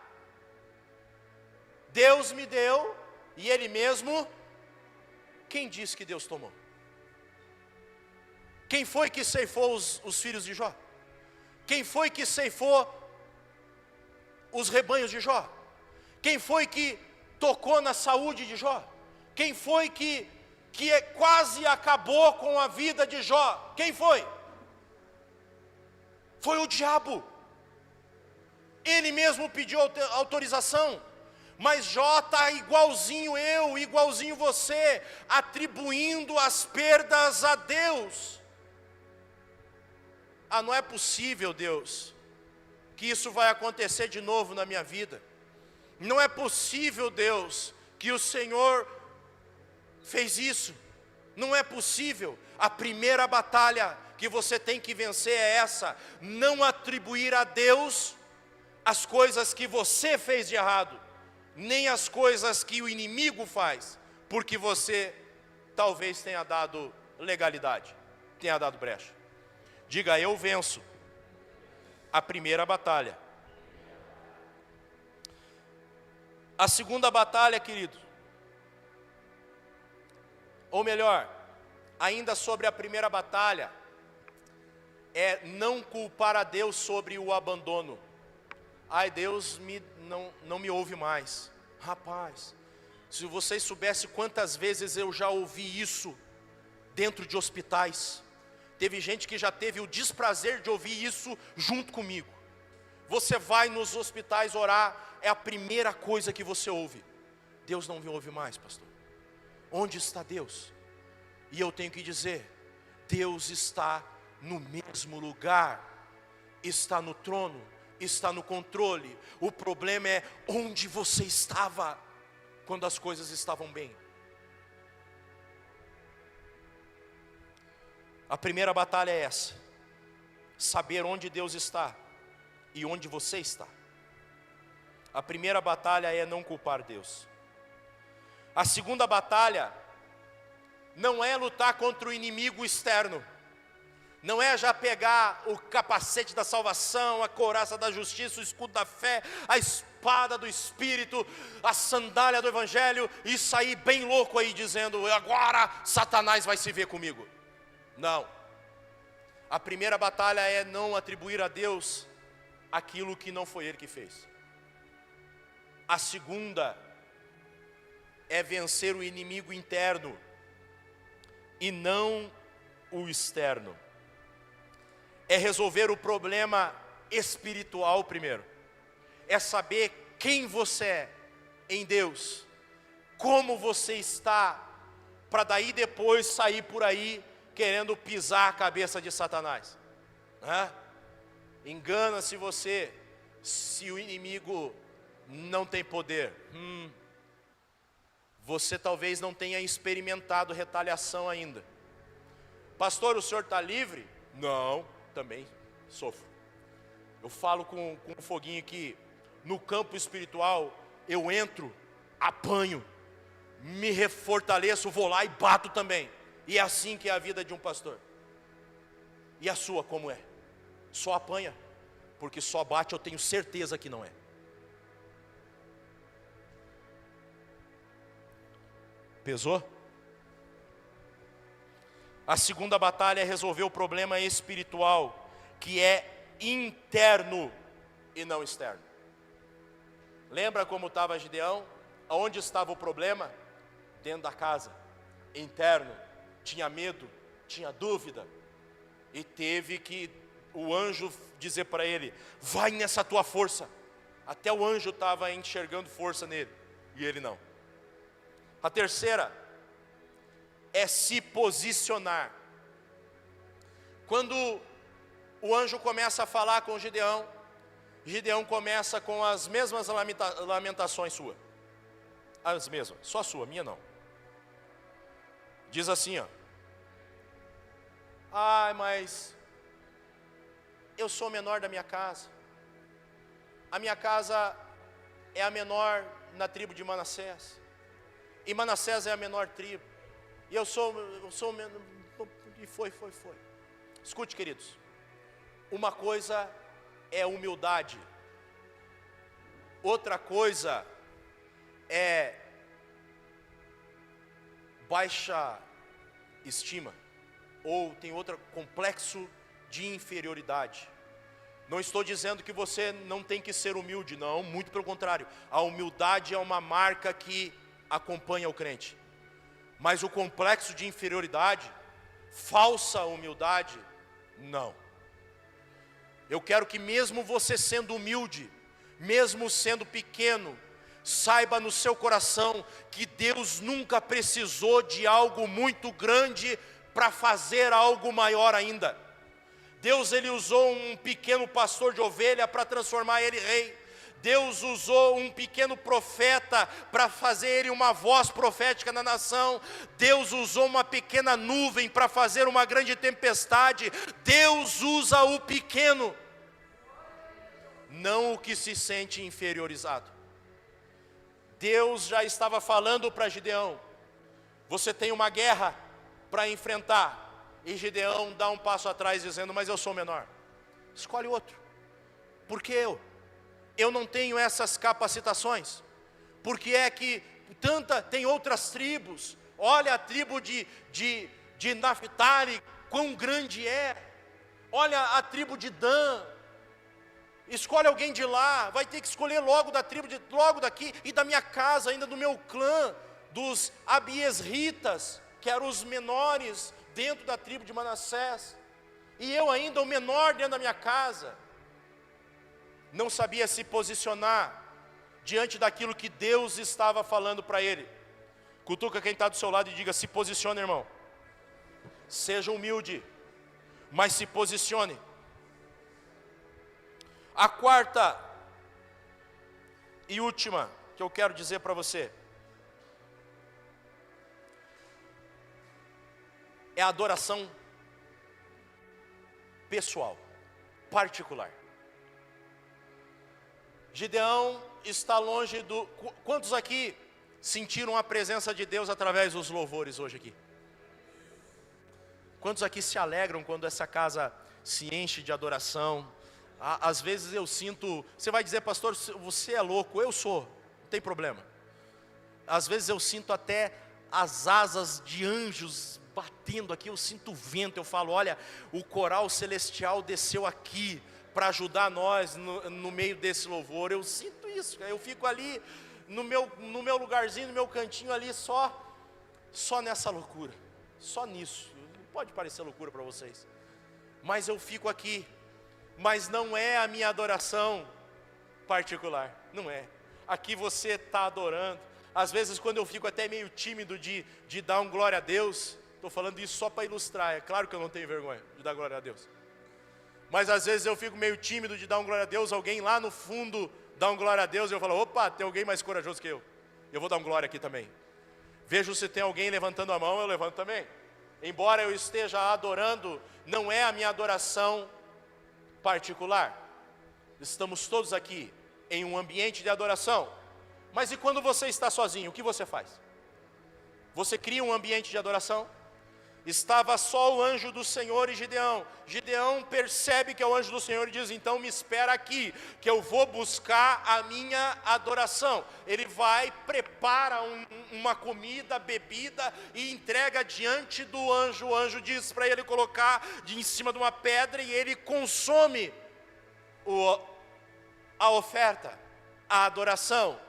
Deus me deu, e Ele mesmo, quem disse que Deus tomou? Quem foi que ceifou os filhos de Jó? Quem foi que ceifou os rebanhos de Jó? Quem foi que tocou na saúde de Jó? Quem foi que quase acabou com a vida de Jó? Quem foi? Foi o diabo. Ele mesmo pediu autorização. Mas Jó está igualzinho eu, igualzinho você, atribuindo as perdas a Deus. Ah, não é possível, Deus, que isso vai acontecer de novo na minha vida. Não é possível, Deus, que o Senhor fez isso. Não é possível. A primeira batalha que você tem que vencer é essa: não atribuir a Deus as coisas que você fez de errado, nem as coisas que o inimigo faz, porque você talvez tenha dado legalidade, tenha dado brecha. Diga: eu venço a primeira batalha. A segunda batalha, querido, ou melhor, ainda sobre a primeira batalha, é não culpar a Deus sobre o abandono. Ai, Deus não me ouve mais. Rapaz, se vocês soubessem quantas vezes eu já ouvi isso dentro de hospitais. Teve gente que já teve o desprazer de ouvir isso junto comigo. Você vai nos hospitais orar, é a primeira coisa que você ouve: Deus não me ouve mais, pastor. Onde está Deus? E eu tenho que dizer: Deus está no mesmo lugar, está no trono, está no controle. O problema é onde você estava quando as coisas estavam bem. A primeira batalha é essa: saber onde Deus está e onde você está. A primeira batalha é não culpar Deus. A segunda batalha não é lutar contra o inimigo externo. Não é já pegar o capacete da salvação, a couraça da justiça, o escudo da fé, a espada do Espírito, a sandália do Evangelho e sair bem louco aí dizendo: agora Satanás vai se ver comigo. Não. A primeira batalha é não atribuir a Deus aquilo que não foi Ele que fez. A segunda é vencer o inimigo interno e não o externo. É resolver o problema espiritual primeiro. É saber quem você é em Deus, como você está, para daí depois sair por aí querendo pisar a cabeça de Satanás. Engana-se você, se o inimigo não tem poder. Você talvez não tenha experimentado retaliação ainda. Pastor, o senhor está livre? Não, também sofro. Eu falo com um foguinho que no campo espiritual eu entro, apanho, me refortaleço, vou lá e bato também. E é assim que é a vida de um pastor. E a sua como é? Só apanha? Porque só bate eu tenho certeza que não é. Pesou? A segunda batalha é resolver o problema espiritual, que é interno e não externo. Lembra como estava Gideão? Onde estava o problema? Dentro da casa, interno. Tinha medo, tinha dúvida, e teve que o anjo dizer para ele: vai nessa tua força. Até o anjo estava enxergando força nele, e ele não. A terceira é se posicionar. Quando o anjo começa a falar com Gideão, Gideão começa com as mesmas lamentações suas. As mesmas, só a sua, minha não. Diz assim, ó: ai, mas eu sou o menor da minha casa. A minha casa é a menor na tribo de Manassés. E Manassés é a menor tribo. E eu sou o menor. E foi. Escute, queridos. Uma coisa é humildade. Outra coisa é baixa estima. Ou tem outro complexo de inferioridade. Não estou dizendo que você não tem que ser humilde, não, muito pelo contrário. A humildade é uma marca que acompanha o crente. Mas o complexo de inferioridade, falsa humildade, não. Eu quero que mesmo você sendo humilde, mesmo sendo pequeno, saiba no seu coração que Deus nunca precisou de algo muito grande para fazer algo maior ainda. Deus, ele usou um pequeno pastor de ovelha para transformar ele rei. Deus usou um pequeno profeta para fazer ele uma voz profética na nação. Deus usou uma pequena nuvem para fazer uma grande tempestade. Deus usa o pequeno, não o que se sente inferiorizado. Deus já estava falando para Gideão: você tem uma guerra para enfrentar. E Gideão dá um passo atrás dizendo: mas eu sou menor. Escolhe outro. Por que eu? Eu não tenho essas capacitações. Porque é que tem outras tribos. Olha a tribo de Naphtali, quão grande é. Olha a tribo de Dan. Escolhe alguém de lá. Vai ter que escolher logo da tribo, logo daqui. E da minha casa, ainda do meu clã, dos Abiesritas, que eram os menores dentro da tribo de Manassés. E eu ainda o menor dentro da minha casa. Não sabia se posicionar diante daquilo que Deus estava falando para ele. Cutuca quem está do seu lado e diga: se posicione, irmão. Seja humilde, mas se posicione. A quarta e última que eu quero dizer para você é a adoração pessoal, particular. Gideão está longe do... Quantos aqui sentiram a presença de Deus através dos louvores hoje aqui? Quantos aqui se alegram quando essa casa se enche de adoração? Às vezes eu sinto... Você vai dizer: pastor, você é louco. Eu sou, não tem problema. Às vezes eu sinto até as asas de anjos batendo aqui. Eu sinto o vento. Eu falo: olha, o coral celestial desceu aqui para ajudar nós no meio desse louvor. Eu sinto isso. Eu fico ali no meu lugarzinho, no meu cantinho ali, só nessa loucura, só nisso. Pode parecer loucura para vocês, mas eu fico aqui. Mas não é a minha adoração particular, não é. Aqui você está adorando. Às vezes, quando eu fico até meio tímido de dar um glória a Deus, estou falando isso só para ilustrar. É claro que eu não tenho vergonha de dar glória a Deus, mas às vezes eu fico meio tímido de dar um glória a Deus. Alguém lá no fundo dá um glória a Deus, e eu falo: opa, tem alguém mais corajoso que eu vou dar um glória aqui também. Vejo se tem alguém levantando a mão, eu levanto também. Embora eu esteja adorando, não é a minha adoração particular. Estamos todos aqui em um ambiente de adoração. Mas e quando você está sozinho, o que você faz? Você cria um ambiente de adoração? Estava só o anjo do Senhor e Gideão. Gideão percebe que é o anjo do Senhor e diz: então me espera aqui, que eu vou buscar a minha adoração. Ele vai, prepara uma comida, bebida e entrega diante do anjo. O anjo diz para ele colocar em cima de uma pedra, e ele consome a oferta, a adoração.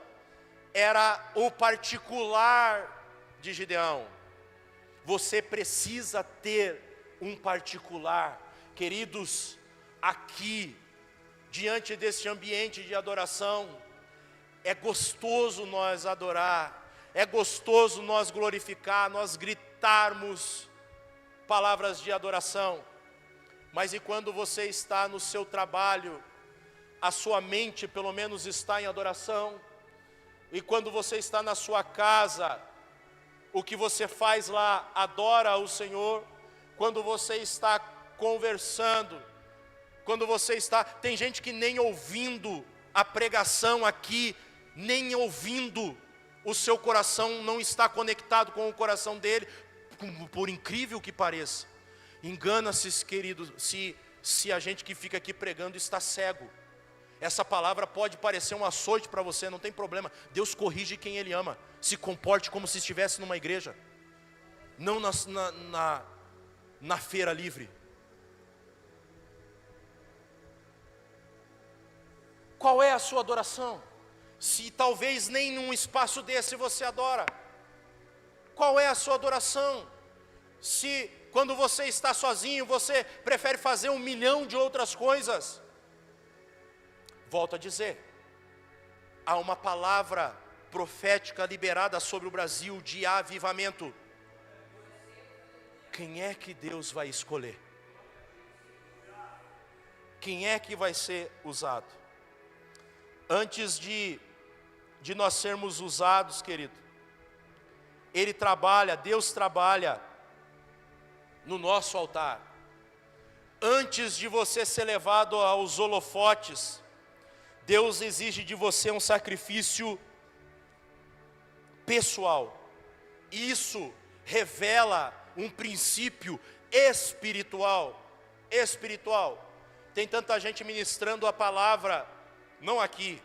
Era o particular de Gideão. Você precisa ter um particular. Queridos, aqui, diante deste ambiente de adoração, é gostoso nós adorar, é gostoso nós glorificar, nós gritarmos palavras de adoração. Mas e quando você está no seu trabalho, a sua mente pelo menos está em adoração? E quando você está na sua casa, o que você faz lá adora o Senhor? Quando você está conversando, quando você está... Tem gente que nem ouvindo a pregação aqui, nem ouvindo, o seu coração não está conectado com o coração dele, por incrível que pareça. Engana-se, querido, se a gente que fica aqui pregando está cego. Essa palavra pode parecer um açoite para você, não tem problema. Deus corrige quem Ele ama. Se comporte como se estivesse numa igreja, não na feira livre. Qual é a sua adoração? Se talvez nem num espaço desse você adora. Qual é a sua adoração? Se quando você está sozinho, você prefere fazer 1 milhão de outras coisas. Volto a dizer, há uma palavra profética liberada sobre o Brasil de avivamento. Quem é que Deus vai escolher? Quem é que vai ser usado? Antes de nós sermos usados, querido, Deus trabalha no nosso altar. Antes de você ser levado aos holofotes, Deus exige de você um sacrifício pessoal. Isso revela um princípio espiritual. Tem tanta gente ministrando a palavra, não aqui,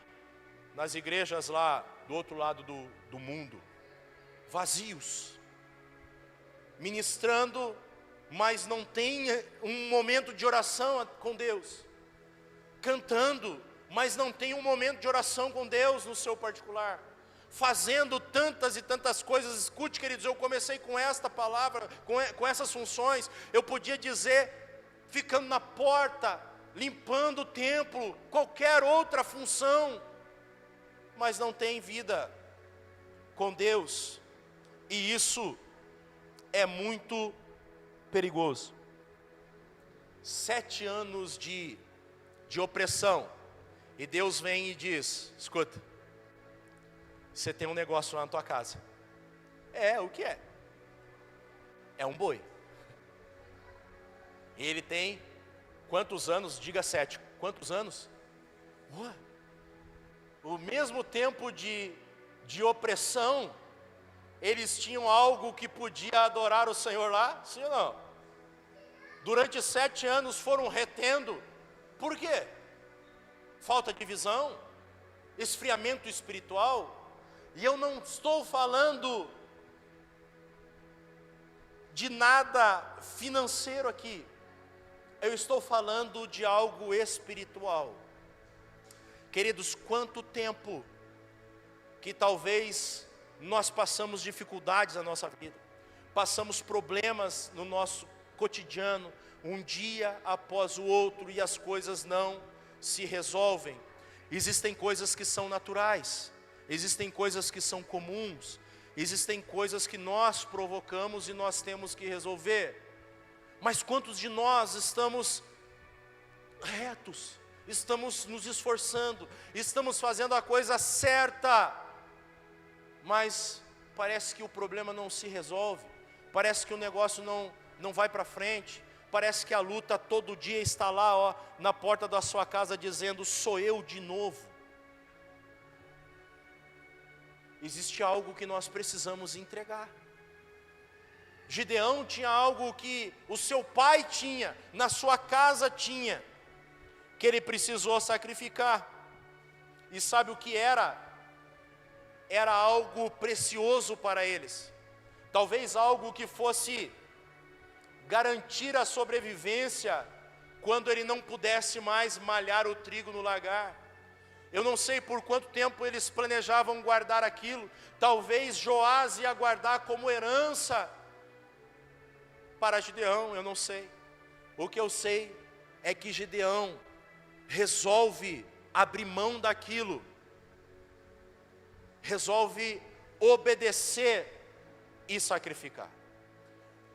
nas igrejas lá do outro lado do mundo, vazios, ministrando, mas não tem um momento de oração com Deus, cantando, mas não tem um momento de oração com Deus no seu particular, fazendo tantas e tantas coisas. Escute, queridos, eu comecei com esta palavra, com essas funções. Eu podia dizer, ficando na porta, limpando o templo, qualquer outra função, mas não tem vida com Deus, e isso é muito perigoso. 7 anos de opressão, e Deus vem e diz: escuta, você tem um negócio lá na tua casa. O que é? É um boi. Ele tem quantos anos? Diga 7. Quantos anos? O mesmo tempo de opressão, eles tinham algo que podia adorar o Senhor lá? Sim ou não? Durante 7 anos foram retendo. Por quê? Falta de visão, esfriamento espiritual. E eu não estou falando de nada financeiro aqui. Eu estou falando de algo espiritual. Queridos, quanto tempo que talvez nós passamos dificuldades na nossa vida, passamos problemas no nosso cotidiano, um dia após o outro, e as coisas não se resolvem. Existem coisas que são naturais, existem coisas que são comuns, existem coisas que nós provocamos e nós temos que resolver. Mas quantos de nós estamos retos, estamos nos esforçando, estamos fazendo a coisa certa, mas parece que o problema não se resolve, parece que o negócio não vai para frente, parece que a luta todo dia está lá, na porta da sua casa dizendo: sou eu de novo. Existe algo que nós precisamos entregar. Gideão tinha algo que o seu pai tinha, na sua casa tinha, que ele precisou sacrificar. E sabe o que era? Era algo precioso para eles. Talvez algo que fosse garantir a sobrevivência quando ele não pudesse mais malhar o trigo no lagar. Eu não sei por quanto tempo eles planejavam guardar aquilo. Talvez Joás ia guardar como herança para Gideão, eu não sei. O que eu sei é que Gideão resolve abrir mão daquilo, resolve obedecer e sacrificar.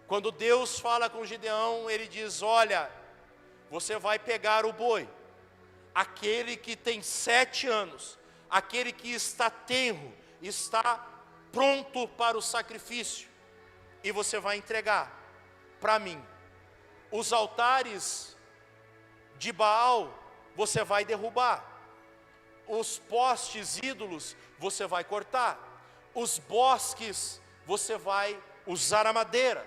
Quando Deus fala com Gideão, ele diz: olha, você vai pegar o boi, aquele que tem 7 anos, aquele que está tenro, está pronto para o sacrifício, e você vai entregar para mim. Os altares de Baal você vai derrubar, os postes ídolos você vai cortar, os bosques você vai usar a madeira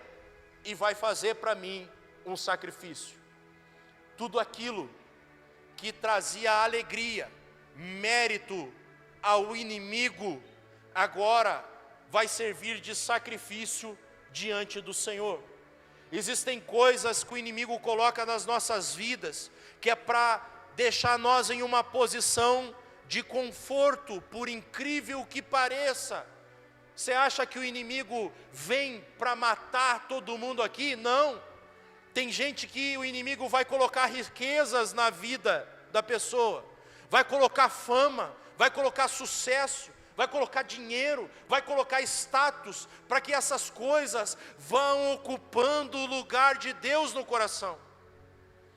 e vai fazer para mim um sacrifício. Tudo aquilo que trazia alegria, mérito ao inimigo, agora vai servir de sacrifício diante do Senhor. Existem coisas que o inimigo coloca nas nossas vidas, que é para deixar nós em uma posição de conforto, por incrível que pareça. Você acha que o inimigo vem para matar todo mundo aqui? Não. Tem gente que o inimigo vai colocar riquezas na vida da pessoa, vai colocar fama, vai colocar sucesso, vai colocar dinheiro, vai colocar status, para que essas coisas vão ocupando o lugar de Deus no coração.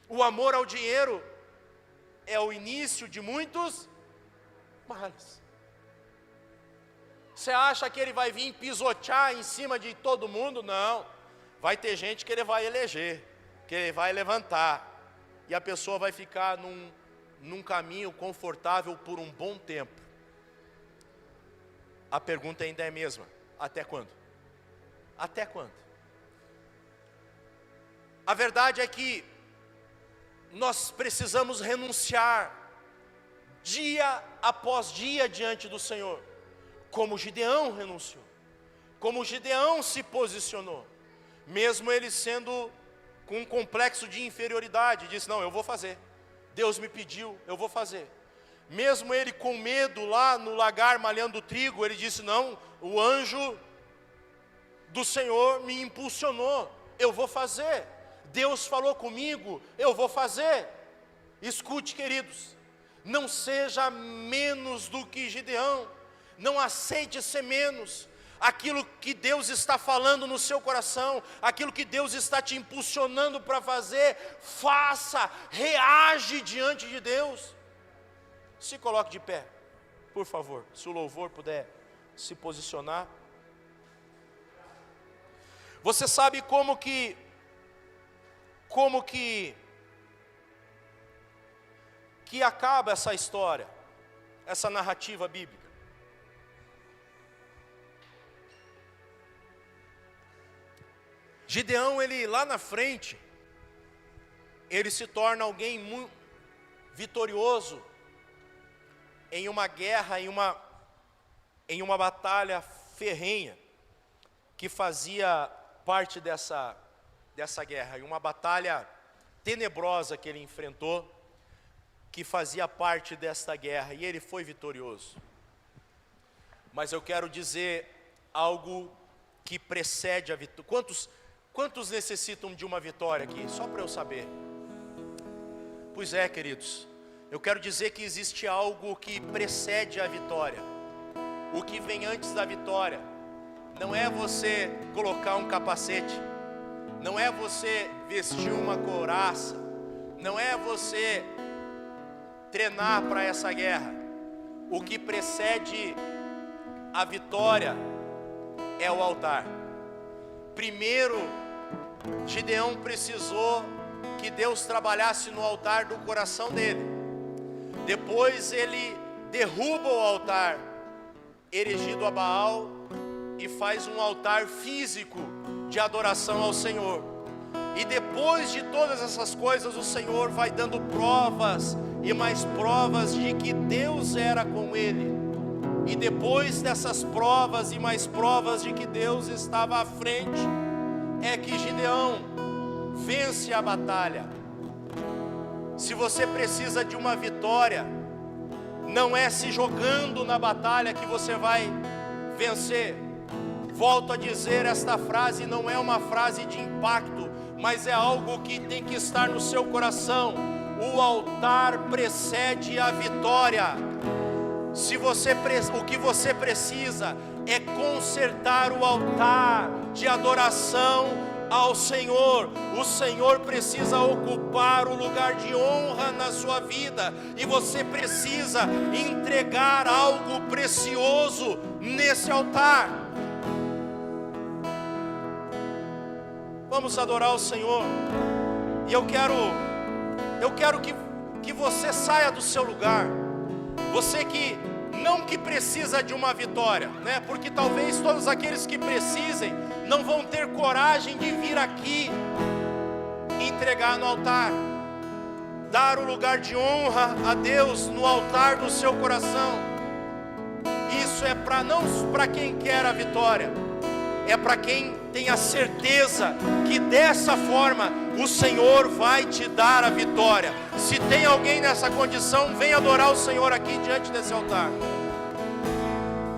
O amor ao dinheiro é o início de muitos males. Você acha que ele vai vir pisotear em cima de todo mundo? Não. Vai ter gente que ele vai eleger, que ele vai levantar, e a pessoa vai ficar num caminho confortável por um bom tempo. A pergunta ainda é a mesma: até quando? Até quando? A verdade é que nós precisamos renunciar dia após dia diante do Senhor, como Gideão renunciou, como Gideão se posicionou, mesmo ele sendo com um complexo de inferioridade, disse: não, eu vou fazer, Deus me pediu, eu vou fazer. Mesmo ele com medo lá no lagar malhando trigo, ele disse: não, o anjo do Senhor me impulsionou, eu vou fazer. Deus falou comigo, eu vou fazer. Escute, queridos, não seja menos do que Gideão, não aceite ser menos. Aquilo que Deus está falando no seu coração, aquilo que Deus está te impulsionando para fazer, faça, reage diante de Deus. Se coloque de pé, por favor, se o louvor puder se posicionar. Você sabe como que acaba essa história, essa narrativa bíblica? Gideão, ele lá na frente, ele se torna alguém muito vitorioso em uma guerra, em uma batalha ferrenha, que fazia parte dessa guerra, em uma batalha tenebrosa que ele enfrentou, que fazia parte desta guerra, e ele foi vitorioso. Mas eu quero dizer algo que precede a vitória. Quantos necessitam de uma vitória aqui? Só para eu saber. Pois é, queridos, eu quero dizer que existe algo que precede a vitória. O que vem antes da vitória não é você colocar um capacete, não é você vestir uma couraça, não é você treinar para essa guerra. O que precede a vitória é o altar. Primeiro, Gideão precisou que Deus trabalhasse no altar do coração dele. Depois ele derruba o altar erigido a Baal e faz um altar físico de adoração ao Senhor. E depois de todas essas coisas, o Senhor vai dando provas e mais provas de que Deus era com ele. E depois dessas provas e mais provas de que Deus estava à frente, é que Gideão vence a batalha. Se você precisa de uma vitória, não é se jogando na batalha que você vai vencer. Volto a dizer, esta frase não é uma frase de impacto, mas é algo que tem que estar no seu coração. O altar precede a vitória. O que você precisa é consertar o altar de adoração ao Senhor. O Senhor precisa ocupar o lugar de honra na sua vida, e você precisa entregar algo precioso nesse altar. Vamos adorar o Senhor. E eu quero que você saia do seu lugar. Você que precisa de uma vitória, né? Porque talvez todos aqueles que precisem não vão ter coragem de vir aqui entregar no altar, dar o lugar de honra a Deus no altar do seu coração. Isso é não para quem quer a vitória, é para quem tem a certeza que dessa forma o Senhor vai te dar a vitória. Se tem alguém nessa condição, vem adorar o Senhor aqui diante desse altar.